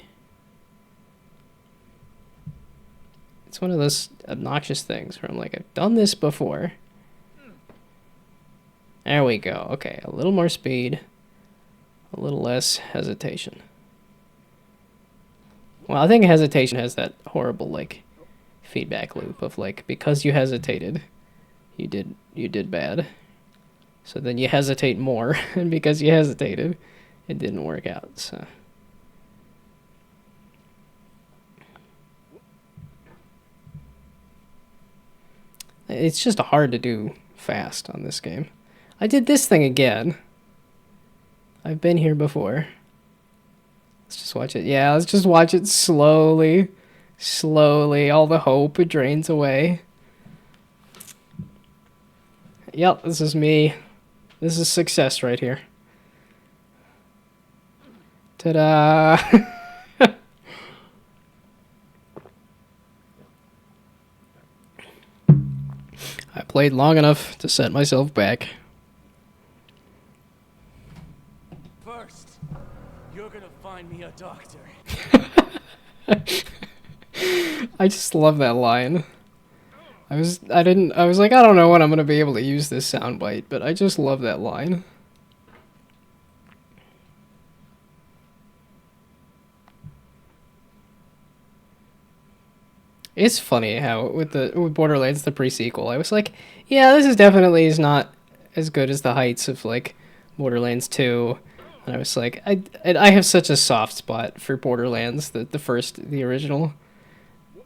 It's one of those obnoxious things where I'm like, I've done this before. There we go. Okay, a little more speed, a little less hesitation. Well, I think hesitation has that horrible, like, feedback loop of, like, because you hesitated, you did bad. So then you hesitate more, and because you hesitated, it didn't work out, so... It's just hard to do fast on this game. I did this thing again. I've been here before. Let's just watch it. Yeah, let's just watch it slowly. Slowly. All the hope drains away. Yep, this is me. This is success right here. Ta-da! I played long enough to set myself back. First, you're gonna find me a doctor. I just love that line. I was like, I don't know when I'm gonna be able to use this soundbite, but I just love that line. It's funny how with Borderlands the pre-sequel, I was like, yeah, this is not as good as the heights of like Borderlands 2. And I was like, I have such a soft spot for Borderlands, the original.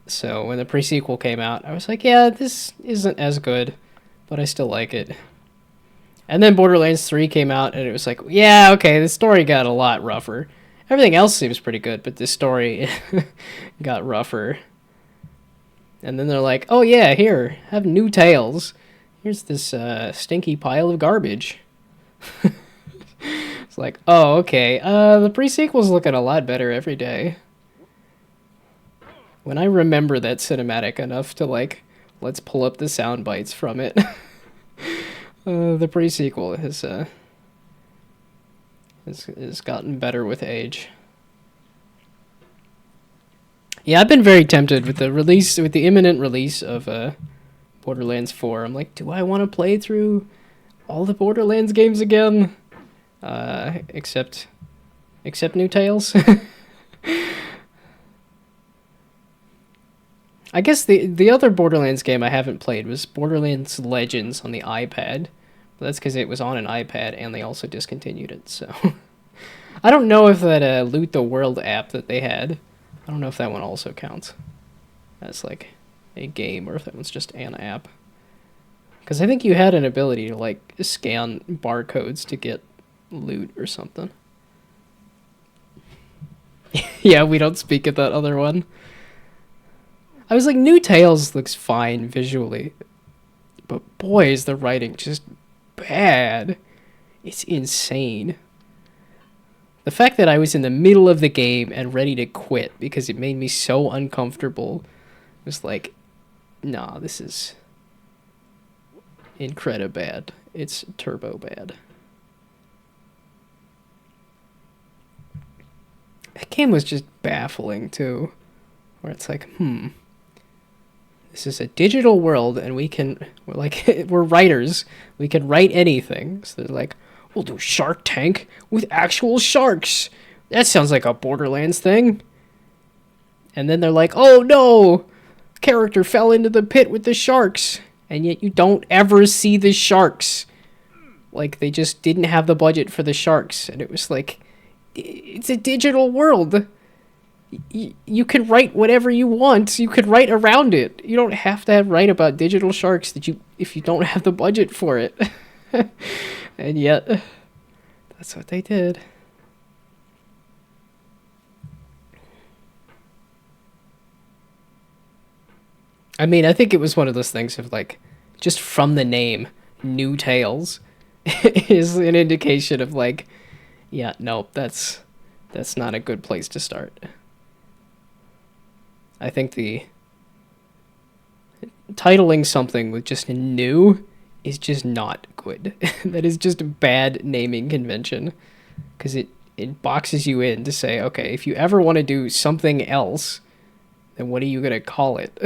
So when the pre-sequel came out, I was like, yeah, this isn't as good, but I still like it. And then Borderlands 3 came out, and it was like, yeah, okay, the story got a lot rougher. Everything else seems pretty good, but this story got rougher. And then they're like, oh yeah, here, have new tails. Here's this stinky pile of garbage. It's like, oh, okay, the pre-sequel's looking a lot better every day. When I remember that cinematic enough to, like, let's pull up the sound bites from it. The pre-sequel has gotten better with age. Yeah, I've been very tempted with the imminent release of Borderlands 4. I'm like, do I want to play through all the Borderlands games again? Except New Tales. I guess the other Borderlands game I haven't played was Borderlands Legends on the iPad. But that's because it was on an iPad and they also discontinued it. So I don't know if that Loot the World app that they had, I don't know if that one also counts as like a game or if that one's just an app. Because I think you had an ability to like scan barcodes to get loot or something. Yeah, we don't speak of that other one. I was like, New Tales looks fine visually, but boy, is the writing just bad. It's insane. The fact that I was in the middle of the game and ready to quit because it made me so uncomfortable was like, nah, this is incredible bad. It's turbo bad. That game was just baffling too, where it's like, this is a digital world and we're writers, we can write anything. So they're like, we'll do Shark Tank with actual sharks. That sounds like a Borderlands thing. And then they're like, oh no, character fell into the pit with the sharks, and yet you don't ever see the sharks. Like, they just didn't have the budget for the sharks, and it was like, it's a digital world. You can write whatever you want. You could write around it. You don't have to write about digital sharks if you don't have the budget for it. And yet, that's what they did. I mean, I think it was one of those things of like, just from the name, New Tales is an indication of like, yeah, nope, that's not a good place to start. I think the titling something with just new is just not good. That is just a bad naming convention, because it boxes you in to say, okay, if you ever want to do something else, then what are you going to call it?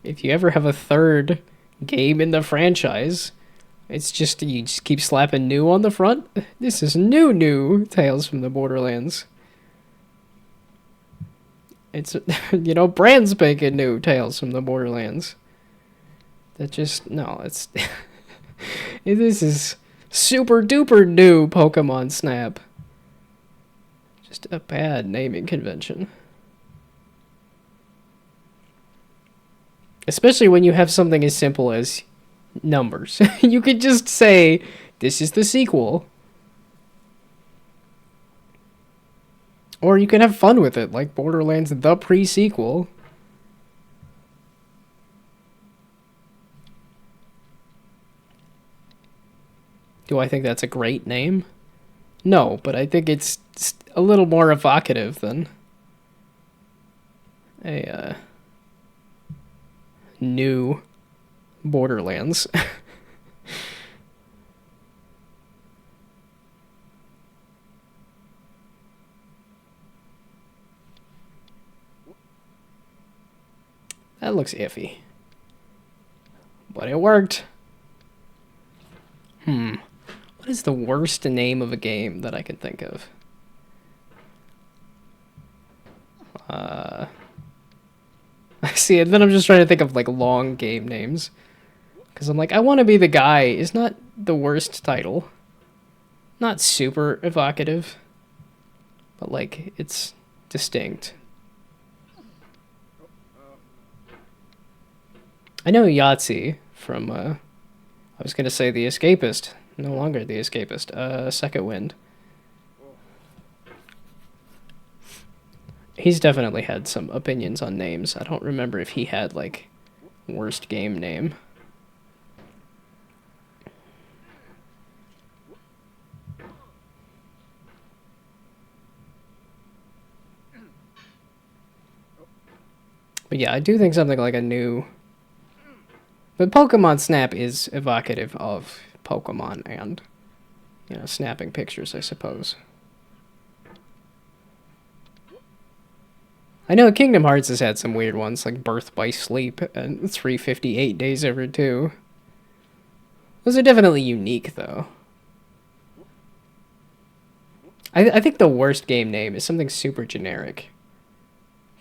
If you ever have a third game in the franchise, it's just, you just keep slapping new on the front. This is new Tales from the Borderlands. It's, brand spanking new Tales from the Borderlands. That just, no, it's, this is super duper new Pokemon Snap. Just a bad naming convention. Especially when you have something as simple as numbers. You could just say, this is the sequel. Or you can have fun with it, like Borderlands the pre-sequel. Do I think that's a great name? No, but I think it's a little more evocative than a new Borderlands. That looks iffy. But it worked. What is the worst name of a game that I can think of? I see it, then I'm just trying to think of, like, long game names. Because I'm like, I Want to Be the Guy is not the worst title. Not super evocative. But, like, it's distinct. I know Yahtzee from, I was going to say The Escapist. No longer The Escapist. Second Wind. He's definitely had some opinions on names. I don't remember if he had, like, worst game name. But yeah, I do think something like a new... But Pokemon Snap is evocative of Pokemon and, you know, snapping pictures, I suppose. I know Kingdom Hearts has had some weird ones, like Birth by Sleep and 358 Days Over 2. Those are definitely unique, though. I think the worst game name is something super generic.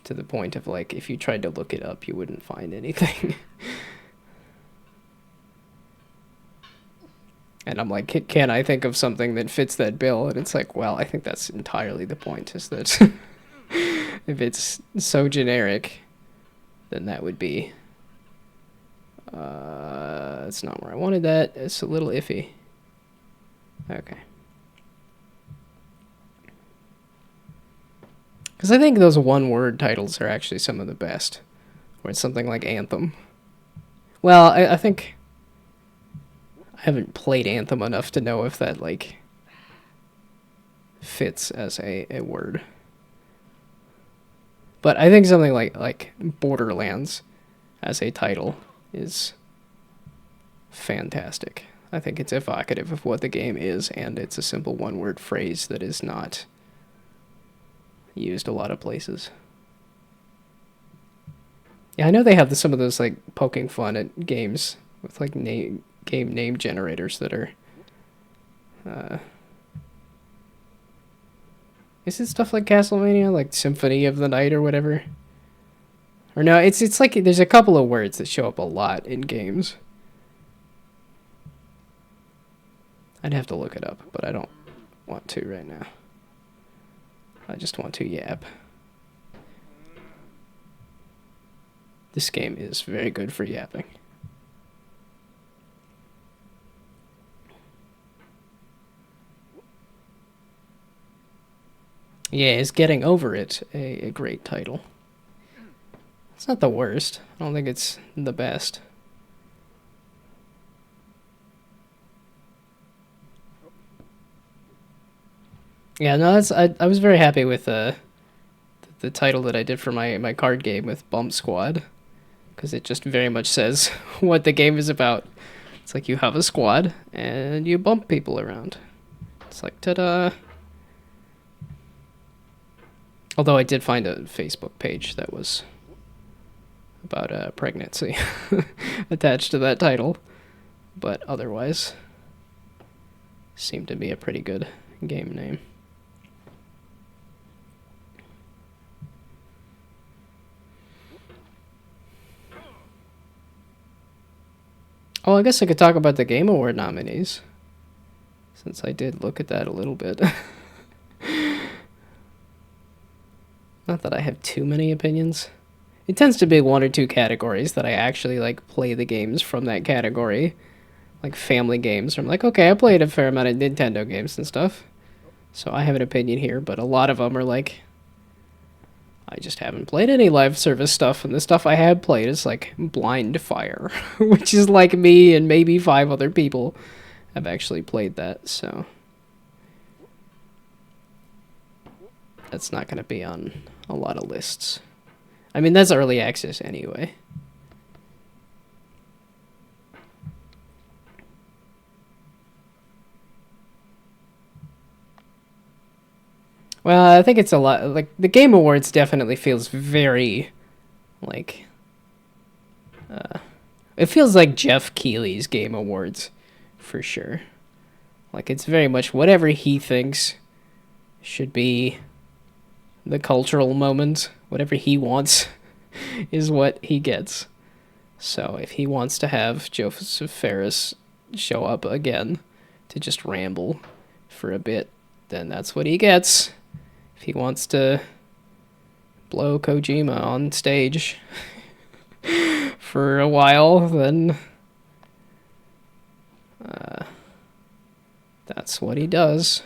To the point of, like, if you tried to look it up, you wouldn't find anything. And I'm like, can I think of something that fits that bill? And it's like, well, I think that's entirely the point, is that if it's so generic, then that would be... it's not where I wanted that. It's a little iffy. Okay. Because I think those one-word titles are actually some of the best. Where it's something like Anthem. Well, I think... I haven't played Anthem enough to know if that, like, fits as a word. But I think something like Borderlands as a title is fantastic. I think it's evocative of what the game is, and it's a simple one-word phrase that is not used a lot of places. Yeah, I know they have some of those, like, poking fun at games with, like, game name generators that are... is it stuff like Castlevania, like Symphony of the Night or whatever? Or no, it's like there's a couple of words that show up a lot in games. I'd have to look it up, but I don't want to right now. I just want to yap. This game is very good for yapping. Yeah, is Getting Over It a great title? It's not the worst. I don't think it's the best. Yeah, no, I was very happy with the title that I did for my card game with Bump Squad, because it just very much says what the game is about. It's like you have a squad and you bump people around. It's like, ta-da. Although I did find a Facebook page that was about pregnancy attached to that title, but otherwise seemed to be a pretty good game name. Oh, I guess I could talk about the Game Award nominees, since I did look at that a little bit. Not that I have too many opinions. It tends to be one or two categories that I actually, like, play the games from that category. Like family games. I'm like, okay, I played a fair amount of Nintendo games and stuff, so I have an opinion here, but a lot of them are like, I just haven't played any live service stuff, and the stuff I have played is like Blind Fire, which is like me and maybe 5 other people have actually played that, so that's not going to be on a lot of lists. I mean, that's early access anyway. Well, I think it's a lot, like, the Game Awards definitely feels very, like, It feels like Jeff Keighley's Game Awards, for sure. Like, it's very much whatever he thinks should be the cultural moment. Whatever he wants is what he gets. So if he wants to have Joseph Ferris show up again to just ramble for a bit, then that's what he gets. If he wants to blow Kojima on stage for a while, then that's what he does.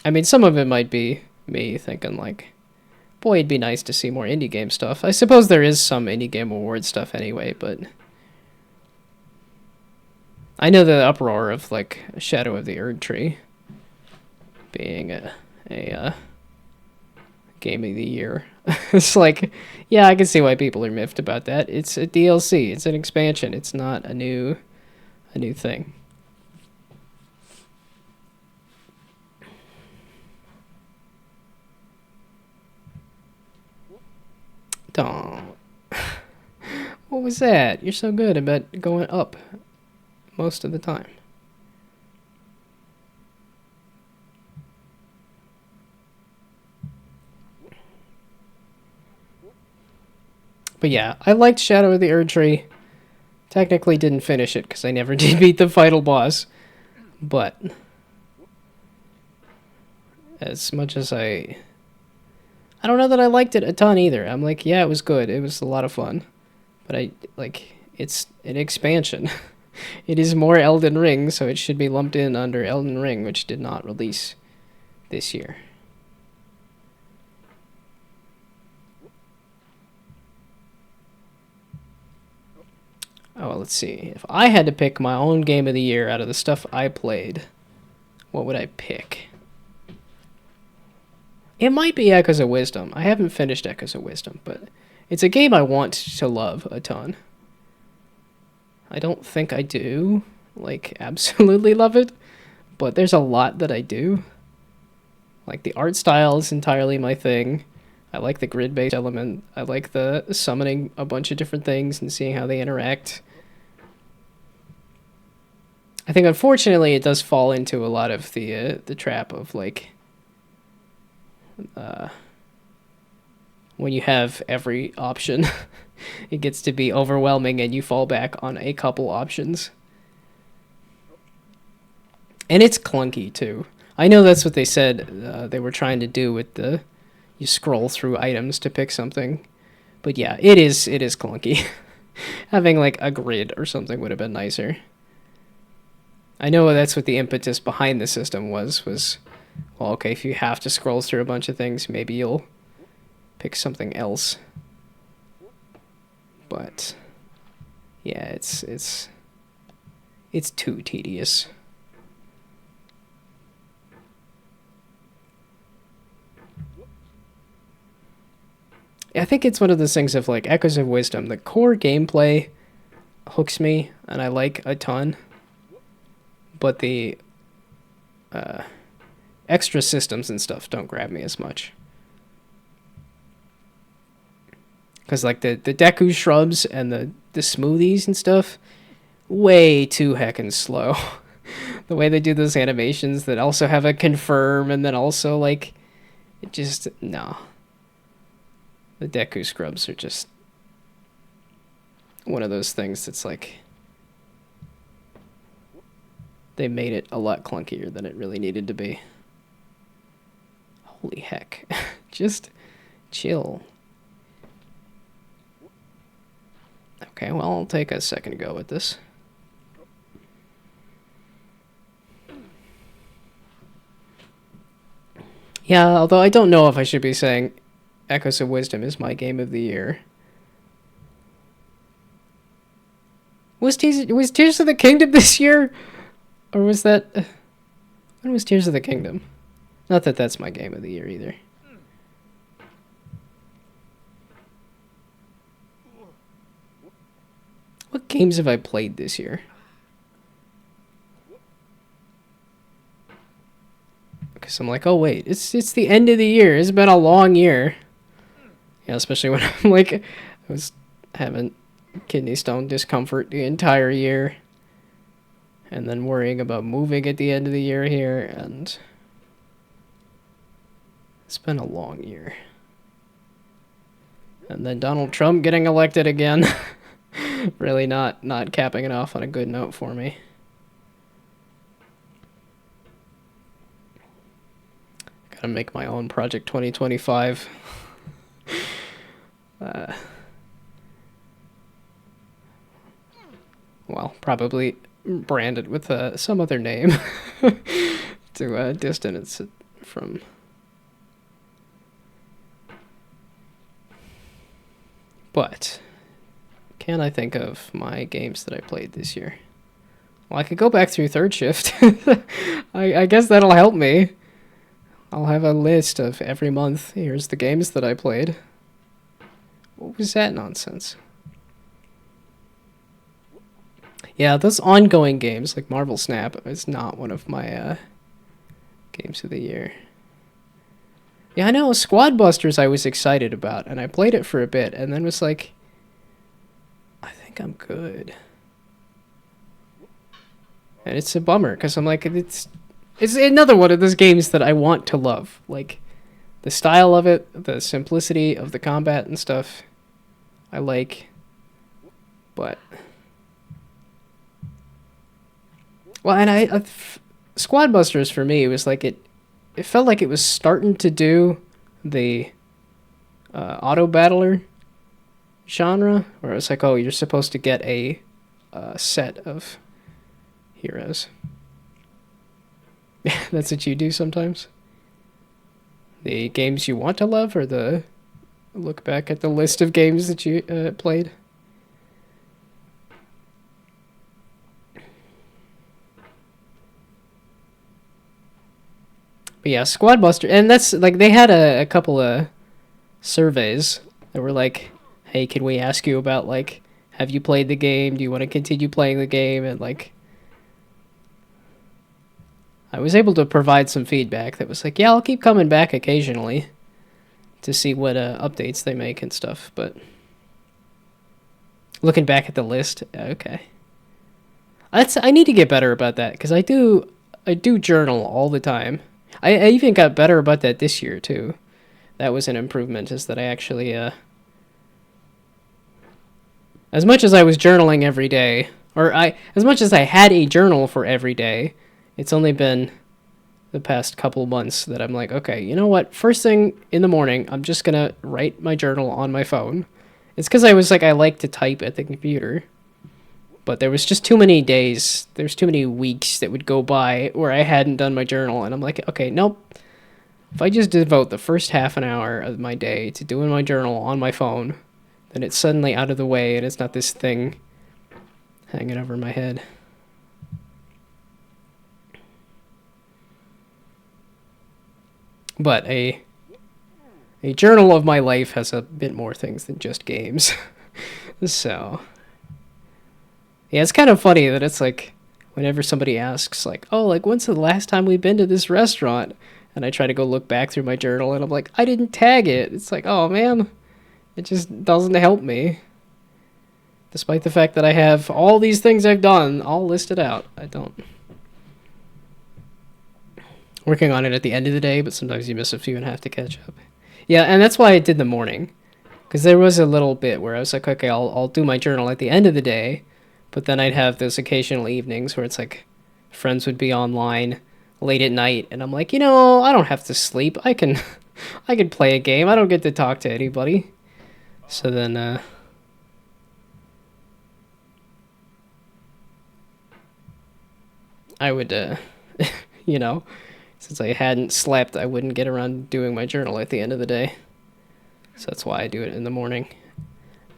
I mean, some of it might be me thinking, like, boy, it'd be nice to see more indie game stuff. I suppose there is some indie game award stuff anyway, but I know the uproar of, like, Shadow of the Erd Tree being a game of the year. It's like, yeah, I can see why people are miffed about that. It's a DLC. It's an expansion. It's not a new thing. Don't. What was that? You're so good about going up most of the time. But yeah, I liked Shadow of the Erd Tree. Technically didn't finish it because I never did beat the final boss. But as much as I don't know that I liked it a ton either. I'm like, yeah, it was good. It was a lot of fun. But it's an expansion. It is more Elden Ring, so it should be lumped in under Elden Ring, which did not release this year. Oh, well, let's see. If I had to pick my own game of the year out of the stuff I played, what would I pick? It might be Echoes of Wisdom. I haven't finished Echoes of Wisdom, but it's a game I want to love a ton. I don't think I do, like, absolutely love it, but there's a lot that I do. Like, the art style is entirely my thing. I like the grid-based element. I like the summoning a bunch of different things and seeing how they interact. I think, unfortunately, it does fall into a lot of the trap of, like, when you have every option, it gets to be overwhelming and you fall back on a couple options. And it's clunky, too. I know that's what they said they were trying to do with you scroll through items to pick something. But yeah, it is clunky. Having, like, a grid or something would have been nicer. I know that's what the impetus behind the system was, well, okay, if you have to scroll through a bunch of things, maybe you'll pick something else. But yeah, it's too tedious. I think it's one of those things of, like, Echoes of Wisdom. The core gameplay hooks me, and I like a ton. But the extra systems and stuff don't grab me as much. Because, like, the Deku shrubs and the smoothies and stuff, way too heckin' slow. The way they do those animations that also have a confirm and then also, like, it just, no. The Deku scrubs are just one of those things that's like, they made it a lot clunkier than it really needed to be. Holy heck. Just chill. Okay, well, I'll take a second go at this. Yeah, although I don't know if I should be saying Echoes of Wisdom is my game of the year. Was Tears of the Kingdom this year? Or was that... when was Tears of the Kingdom? Not that that's my game of the year either. What games have I played this year? Because I'm like, oh wait, it's the end of the year. It's been a long year. Yeah, especially when I'm like, I was having kidney stone discomfort the entire year, and then worrying about moving at the end of the year here, and it's been a long year. And then Donald Trump getting elected again, really not capping it off on a good note for me. Gotta make my own Project 2025. Well, probably branded with some other name to distance it from. But can I think of my games that I played this year? Well, I could go back through Third Shift. I guess that'll help me. I'll have a list of every month. Here's the games that I played. What was that nonsense? Yeah, those ongoing games, like Marvel Snap, is not one of my games of the year. Yeah, I know, Squad Busters I was excited about, and I played it for a bit, and then was like, I think I'm good. And it's a bummer, because I'm like, it's another one of those games that I want to love. Like, the style of it, the simplicity of the combat and stuff, I like. But... Well, and Squad Busters for me was like it felt like it was starting to do the auto battler genre, where it was like, oh, you're supposed to get a set of heroes. That's what you do sometimes. The games you want to love, or the look back at the list of games that you played. But yeah, Squad Buster, and that's like they had a couple of surveys that were like, "Hey, can we ask you about like, have you played the game? Do you want to continue playing the game?" And like, I was able to provide some feedback that was like, "Yeah, I'll keep coming back occasionally to see what updates they make and stuff." But looking back at the list, okay, I need to get better about that because I do journal all the time. I even got better about that this year, too. That was an improvement, is that I actually, as much as I was journaling every day, as much as I had a journal for every day, it's only been the past couple months that I'm like, okay, you know what? First thing in the morning, I'm just going to write my journal on my phone. It's because I was like, I like to type at the computer. But there was just too many days, there's too many weeks that would go by where I hadn't done my journal, and I'm like, okay, nope. If I just devote the first half an hour of my day to doing my journal on my phone, then it's suddenly out of the way, and it's not this thing hanging over my head. But a journal of my life has a bit more things than just games. So... Yeah, it's kind of funny that it's like, whenever somebody asks, like, oh, like, when's the last time we've been to this restaurant? And I try to go look back through my journal, and I'm like, I didn't tag it. It's like, oh, man, it just doesn't help me. Despite the fact that I have all these things I've done all listed out, I don't. Working on it at the end of the day, but sometimes you miss a few and have to catch up. Yeah, and that's why I did the morning. Because there was a little bit where I was like, okay, I'll do my journal at the end of the day. But then I'd have those occasional evenings where it's like friends would be online late at night, and I'm like, you know, I don't have to sleep. I can play a game. I don't get to talk to anybody. So then I would you know, since I hadn't slept, I wouldn't get around doing my journal at the end of the day. So that's why I do it in the morning.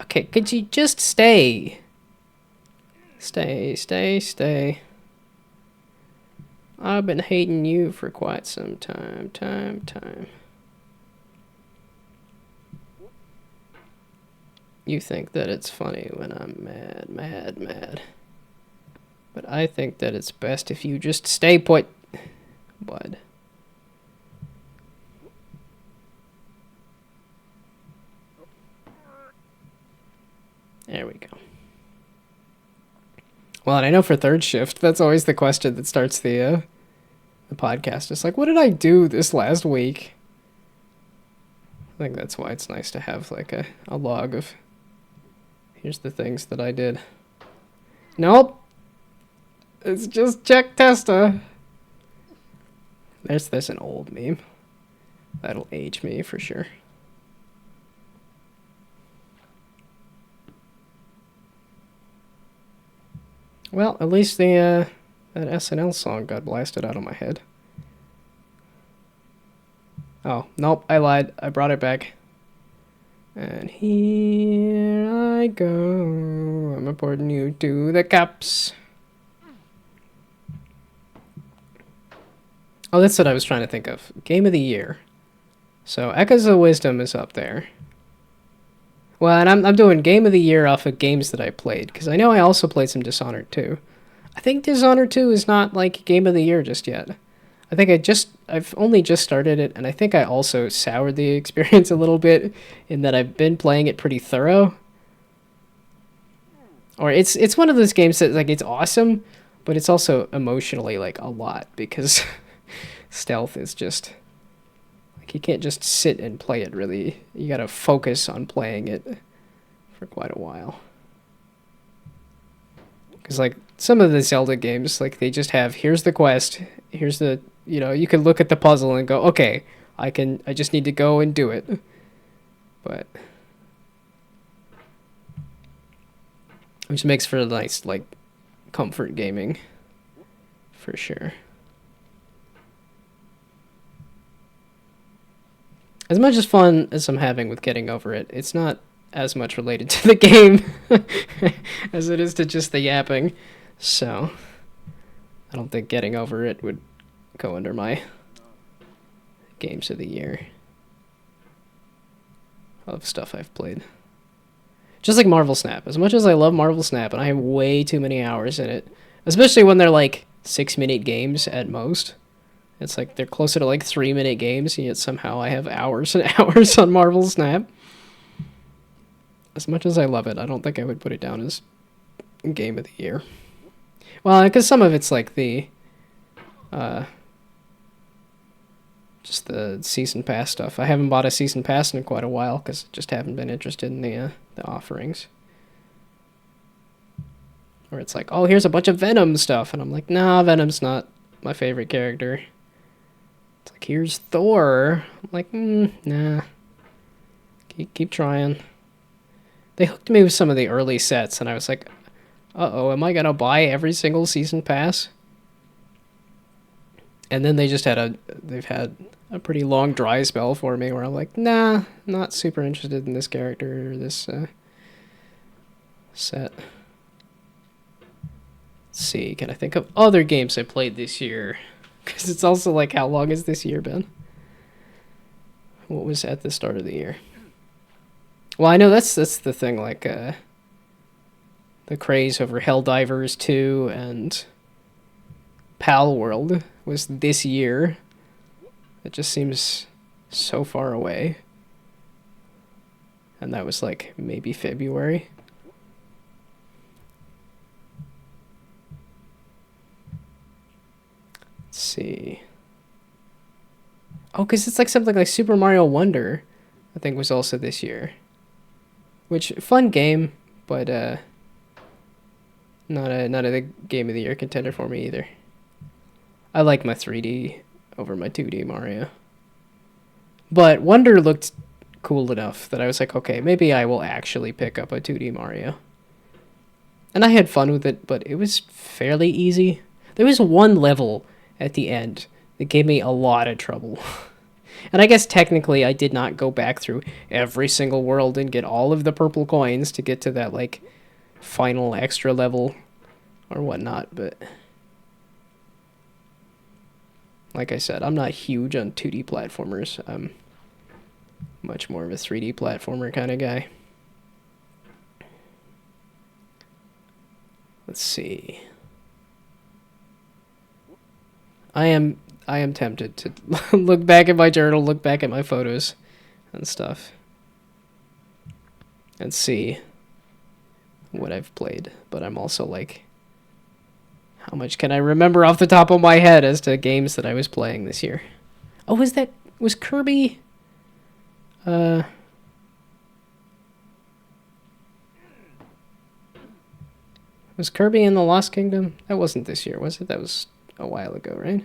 Okay, could you just stay? Stay. I've been hating you for quite some time. You think that it's funny when I'm mad. But I think that it's best if you just stay put, bud. Well, and I know for third shift, that's always the question that starts the podcast. It's like, what did I do this last week? I think that's why it's nice to have like a log of here's the things that I did. Nope. It's just check testa. There's an old meme. That'll age me for sure. Well, at least the that SNL song got blasted out of my head. Oh, nope, I lied. I brought it back. And here I go. I'm reporting you to the cops. Oh, that's what I was trying to think of. Game of the year. So Echoes of Wisdom is up there. Well, and I'm doing Game of the Year off of games that I played, because I know I also played some Dishonored 2. I think Dishonored 2 is not like Game of the Year just yet. I think I've only just started it, and I think I also soured the experience a little bit in that I've been playing it pretty thorough. Or it's one of those games that like it's awesome, but it's also emotionally like a lot because stealth is just like you can't just sit and play it really. You got to focus on playing it for quite a while. Cuz like some of the Zelda games like they just have here's the quest, here's the you can look at the puzzle and go, "Okay, I just need to go and do it." But which makes for a nice like comfort gaming for sure. As much as fun as I'm having with getting over it, it's not as much related to the game as it is to just the yapping. So I don't think getting over it would go under my games of the year of stuff I've played. Just like Marvel Snap. As much as I love Marvel Snap, and I have way too many hours in it, especially when they're like 6-minute games at most. It's like they're closer to like 3-minute games, and yet somehow I have hours and hours on Marvel Snap. As much as I love it, I don't think I would put it down as game of the year. Well, because some of it's like the just the season pass stuff. I haven't bought a season pass in quite a while because I just haven't been interested in the offerings. Or it's like, oh, here's a bunch of Venom stuff, and I'm like, nah, Venom's not my favorite character. It's like, here's Thor. I'm like, nah. Keep trying. They hooked me with some of the early sets, and I was like, uh-oh, am I gonna buy every single season pass? And then they've had a pretty long dry spell for me where I'm like, nah, not super interested in this character or this set. Let's see, can I think of other games I played this year? Because it's also like, how long has this year been? What was at the start of the year? Well, I know that's the thing, like, the craze over Helldivers 2 and Pal World was this year. It just seems so far away. And that was like maybe February. Let's see. Oh, because it's like something like Super Mario Wonder, I think was also this year. Which, fun game, but not a game of the year contender for me either. I like my 3D over my 2D Mario. But Wonder looked cool enough that I was like, okay, maybe I will actually pick up a 2D Mario. And I had fun with it, but it was fairly easy. There was one level at the end that gave me a lot of trouble. And I guess technically I did not go back through every single world and get all of the purple coins to get to that, like, final extra level or whatnot, but like I said, I'm not huge on 2D platformers. I'm much more of a 3D platformer kind of guy. Let's see. I am tempted to look back at my journal, look back at my photos and stuff, and see what I've played. But I'm also like, How much can I remember off the top of my head as to games that I was playing this year? Oh, was Kirby? Was Kirby in the Lost Kingdom? That wasn't this year, was it? That was a while ago, right?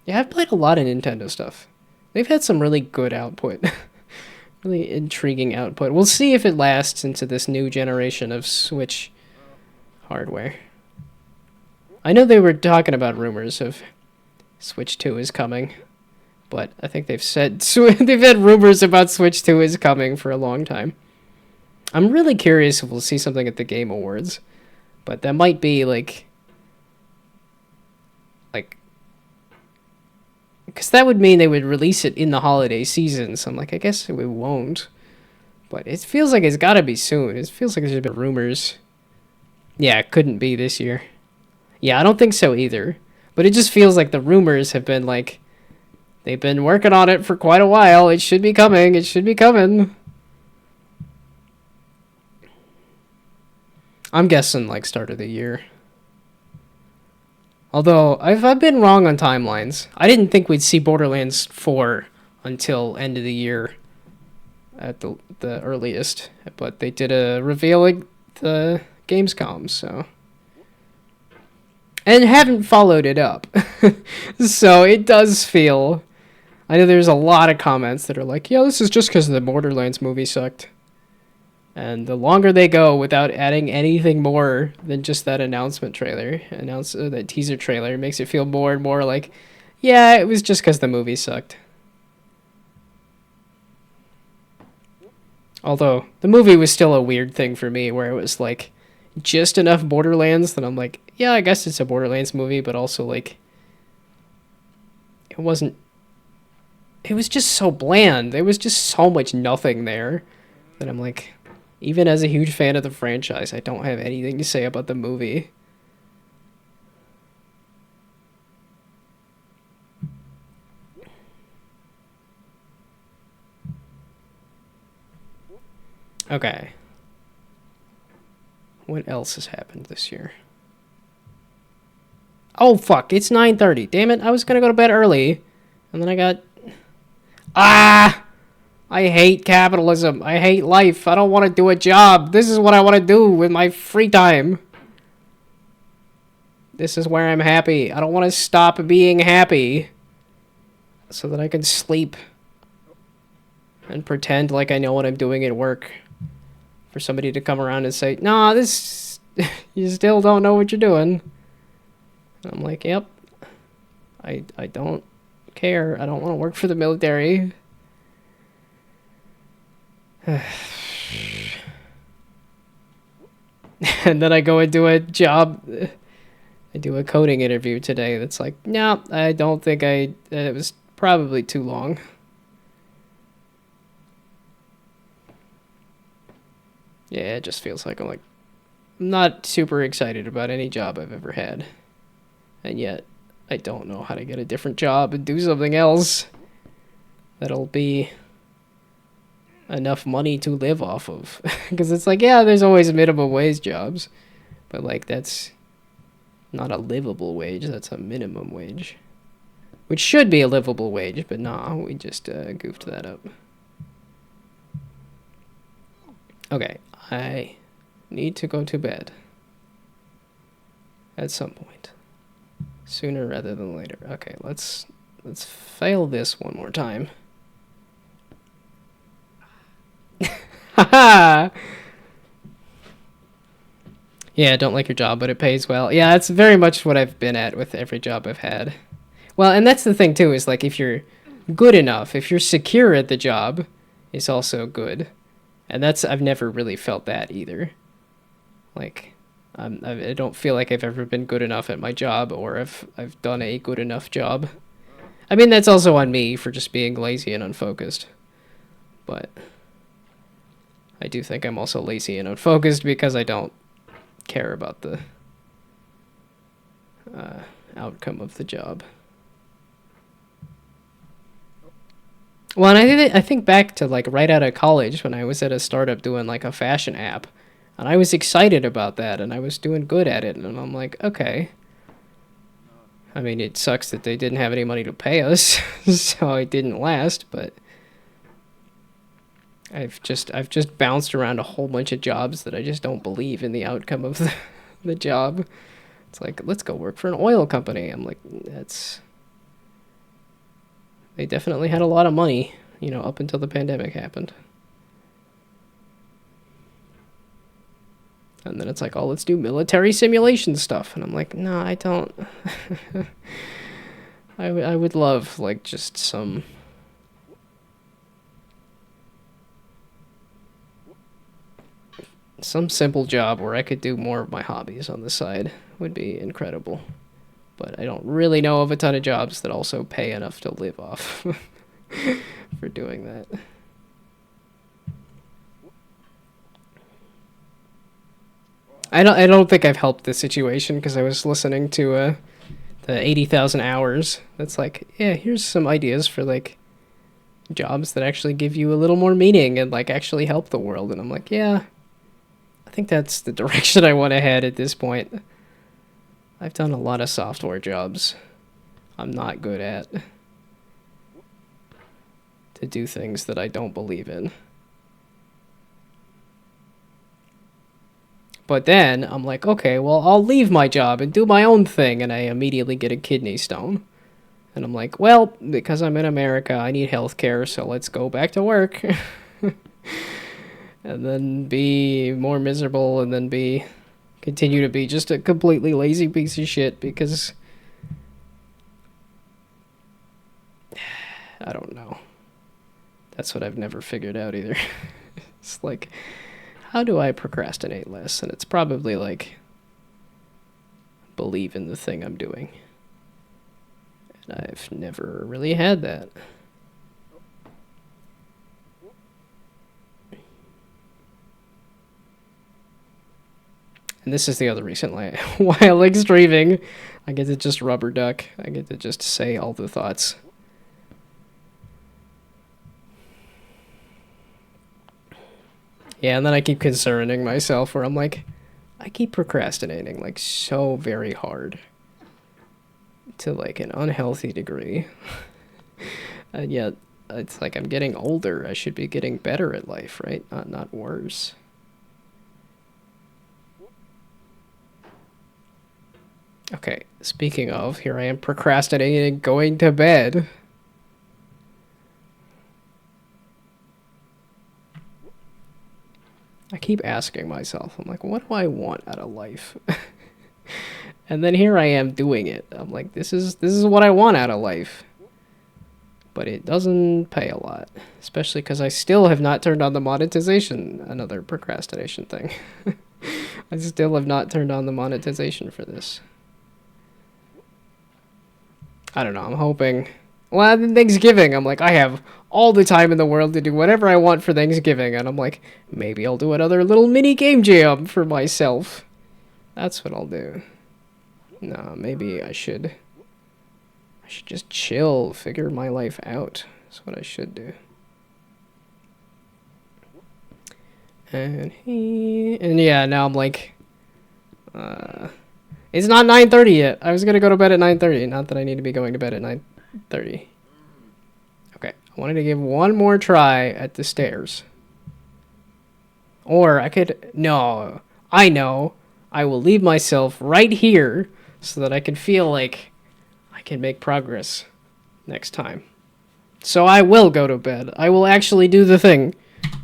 Yeah, I've played a lot of Nintendo stuff. They've had some really good output. Really intriguing output. We'll see if it lasts into this new generation of Switch hardware. I know they were talking about rumors of Switch 2 is coming, but I think they've said they've had rumors about Switch 2 is coming for a long time. I'm really curious if we'll see something at the Game Awards, but that might be like because that would mean they would release it in the holiday season. So I'm like, I guess we won't. But it feels like it's got to be soon. It feels like there's been rumors. Yeah, it couldn't be this year. Yeah, I don't think so either. But it just feels like the rumors have been like, they've been working on it for quite a while. It should be coming. It should be coming. I'm guessing like start of the year. Although, I've been wrong on timelines. I didn't think we'd see Borderlands 4 until end of the year at the earliest. But they did a reveal at the Gamescom, so... And haven't followed it up. So it does feel... I know there's a lot of comments that are like, yeah, this is just because the Borderlands movie sucked. And the longer they go without adding anything more than just that announcement trailer, that teaser trailer, makes it feel more and more like, yeah, it was just because the movie sucked. Although, the movie was still a weird thing for me, where it was like, just enough Borderlands that I'm like, yeah, I guess it's a Borderlands movie, but also like, it was just so bland. There was just so much nothing there that I'm like... Even as a huge fan of the franchise, I don't have anything to say about the movie. Okay. What else has happened this year? Oh, fuck. It's 9:30. Damn it. I was going to go to bed early. And then I got... Ah! I hate capitalism. I hate life. I don't want to do a job. This is what I want to do with my free time. This is where I'm happy. I don't want to stop being happy. So that I can sleep. And pretend like I know what I'm doing at work. For somebody to come around and say, nah, this... you still don't know what you're doing. And I'm like, yep. I don't care. I don't want to work for the military. And then I go and do a job. I do a coding interview today that's like, no, I don't think it was probably too long. Yeah, it just feels like I'm not super excited about any job I've ever had. And yet, I don't know how to get a different job and do something else that'll be enough money to live off of. Because it's like, yeah, there's always minimum wage jobs. But, like, that's not a livable wage. That's a minimum wage. Which should be a livable wage, but nah, we just goofed that up. Okay, I need to go to bed. At some point. Sooner rather than later. Okay, let's fail this one more time. Haha! Yeah, don't like your job, but it pays well. Yeah, that's very much what I've been at with every job I've had. Well, and that's the thing, too, is, like, if you're good enough, if you're secure at the job, it's also good. And I've never really felt that, either. Like, I don't feel like I've ever been good enough at my job, or I've done a good enough job. I mean, that's also on me for just being lazy and unfocused. But I do think I'm also lazy and unfocused because I don't care about the outcome of the job. Well, and I think back to, like, right out of college when I was at a startup doing, like, a fashion app And I was excited about that, and I was doing good at it, and I'm like, okay. I mean, it sucks that they didn't have any money to pay us, so it didn't last, but I've just bounced around a whole bunch of jobs that I just don't believe in the outcome of the job. It's like, let's go work for an oil company. I'm like, they definitely had a lot of money, you know, up until the pandemic happened. And then it's like, oh, let's do military simulation stuff. And I'm like, no, I don't. I would love, like, just some simple job where I could do more of my hobbies on the side. Would be incredible. But I don't really know of a ton of jobs that also pay enough to live off for doing that. I don't think I've helped this situation because I was listening to the 80,000 hours. That's like, yeah, here's some ideas for like jobs that actually give you a little more meaning and like actually help the world. And I'm like, yeah, I think that's the direction I want to head at this point. I've done a lot of software jobs I'm not good at to do things that I don't believe in. But then I'm like, okay, well, I'll leave my job and do my own thing, and I immediately get a kidney stone. And I'm like, well, because I'm in America, I need health care, so let's go back to work. And then be more miserable, and then continue to be just a completely lazy piece of shit because I don't know. That's what I've never figured out either. It's like, how do I procrastinate less? And it's probably like believe in the thing I'm doing. And I've never really had that. And this is the other reason why I like streaming. I get to just rubber duck. I get to just say all the thoughts. Yeah, and then I keep concerning myself where I'm like, I keep procrastinating like so very hard to like an unhealthy degree. And yet it's like I'm getting older. I should be getting better at life, right? Not worse. Okay, speaking of, here I am procrastinating going to bed. I keep asking myself, I'm like, what do I want out of life? And then here I am doing it. I'm like, this is what I want out of life. But it doesn't pay a lot, especially because I still have not turned on the monetization, another procrastination thing. I still have not turned on the monetization for this. I don't know, I'm hoping. Well, Thanksgiving, I'm like, I have all the time in the world to do whatever I want for Thanksgiving, and I'm like, maybe I'll do another little mini game jam for myself. That's what I'll do. No, maybe I should just chill, figure my life out. That's what I should do. And yeah, now I'm like, it's not 9:30 yet. I was gonna go to bed at 9:30. Not that I need to be going to bed at 9:30. Okay, I wanted to give one more try at the stairs. Or I could, no, I know. I will leave myself right here so that I can feel like I can make progress next time. So I will go to bed. I will actually do the thing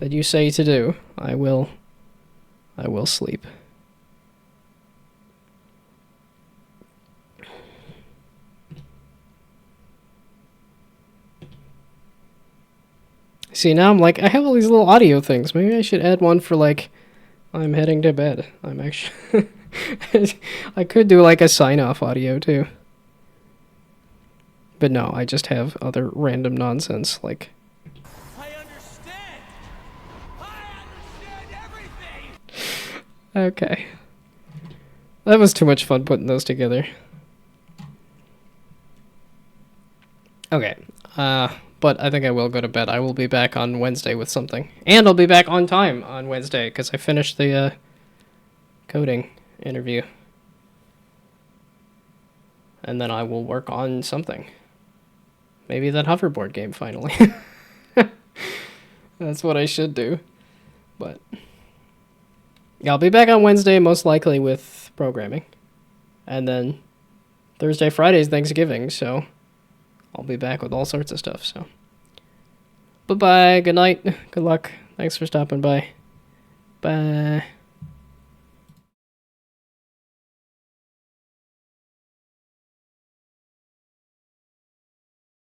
that you say to do. I will sleep. See, now I'm like, I have all these little audio things. Maybe I should add one for, like, I'm heading to bed. I'm actually... I could do, like, a sign-off audio, too. But no, I just have other random nonsense, like... I understand! I understand everything! Okay. That was too much fun putting those together. Okay, but I think I will go to bed. I will be back on Wednesday with something. And I'll be back on time on Wednesday, because I finished the coding interview. And then I will work on something. Maybe that hoverboard game finally. That's what I should do. But yeah, I'll be back on Wednesday, most likely with programming. And then Thursday, Friday is Thanksgiving, so I'll be back with all sorts of stuff. So bye-bye, good night, good luck. Thanks for stopping by. Bye.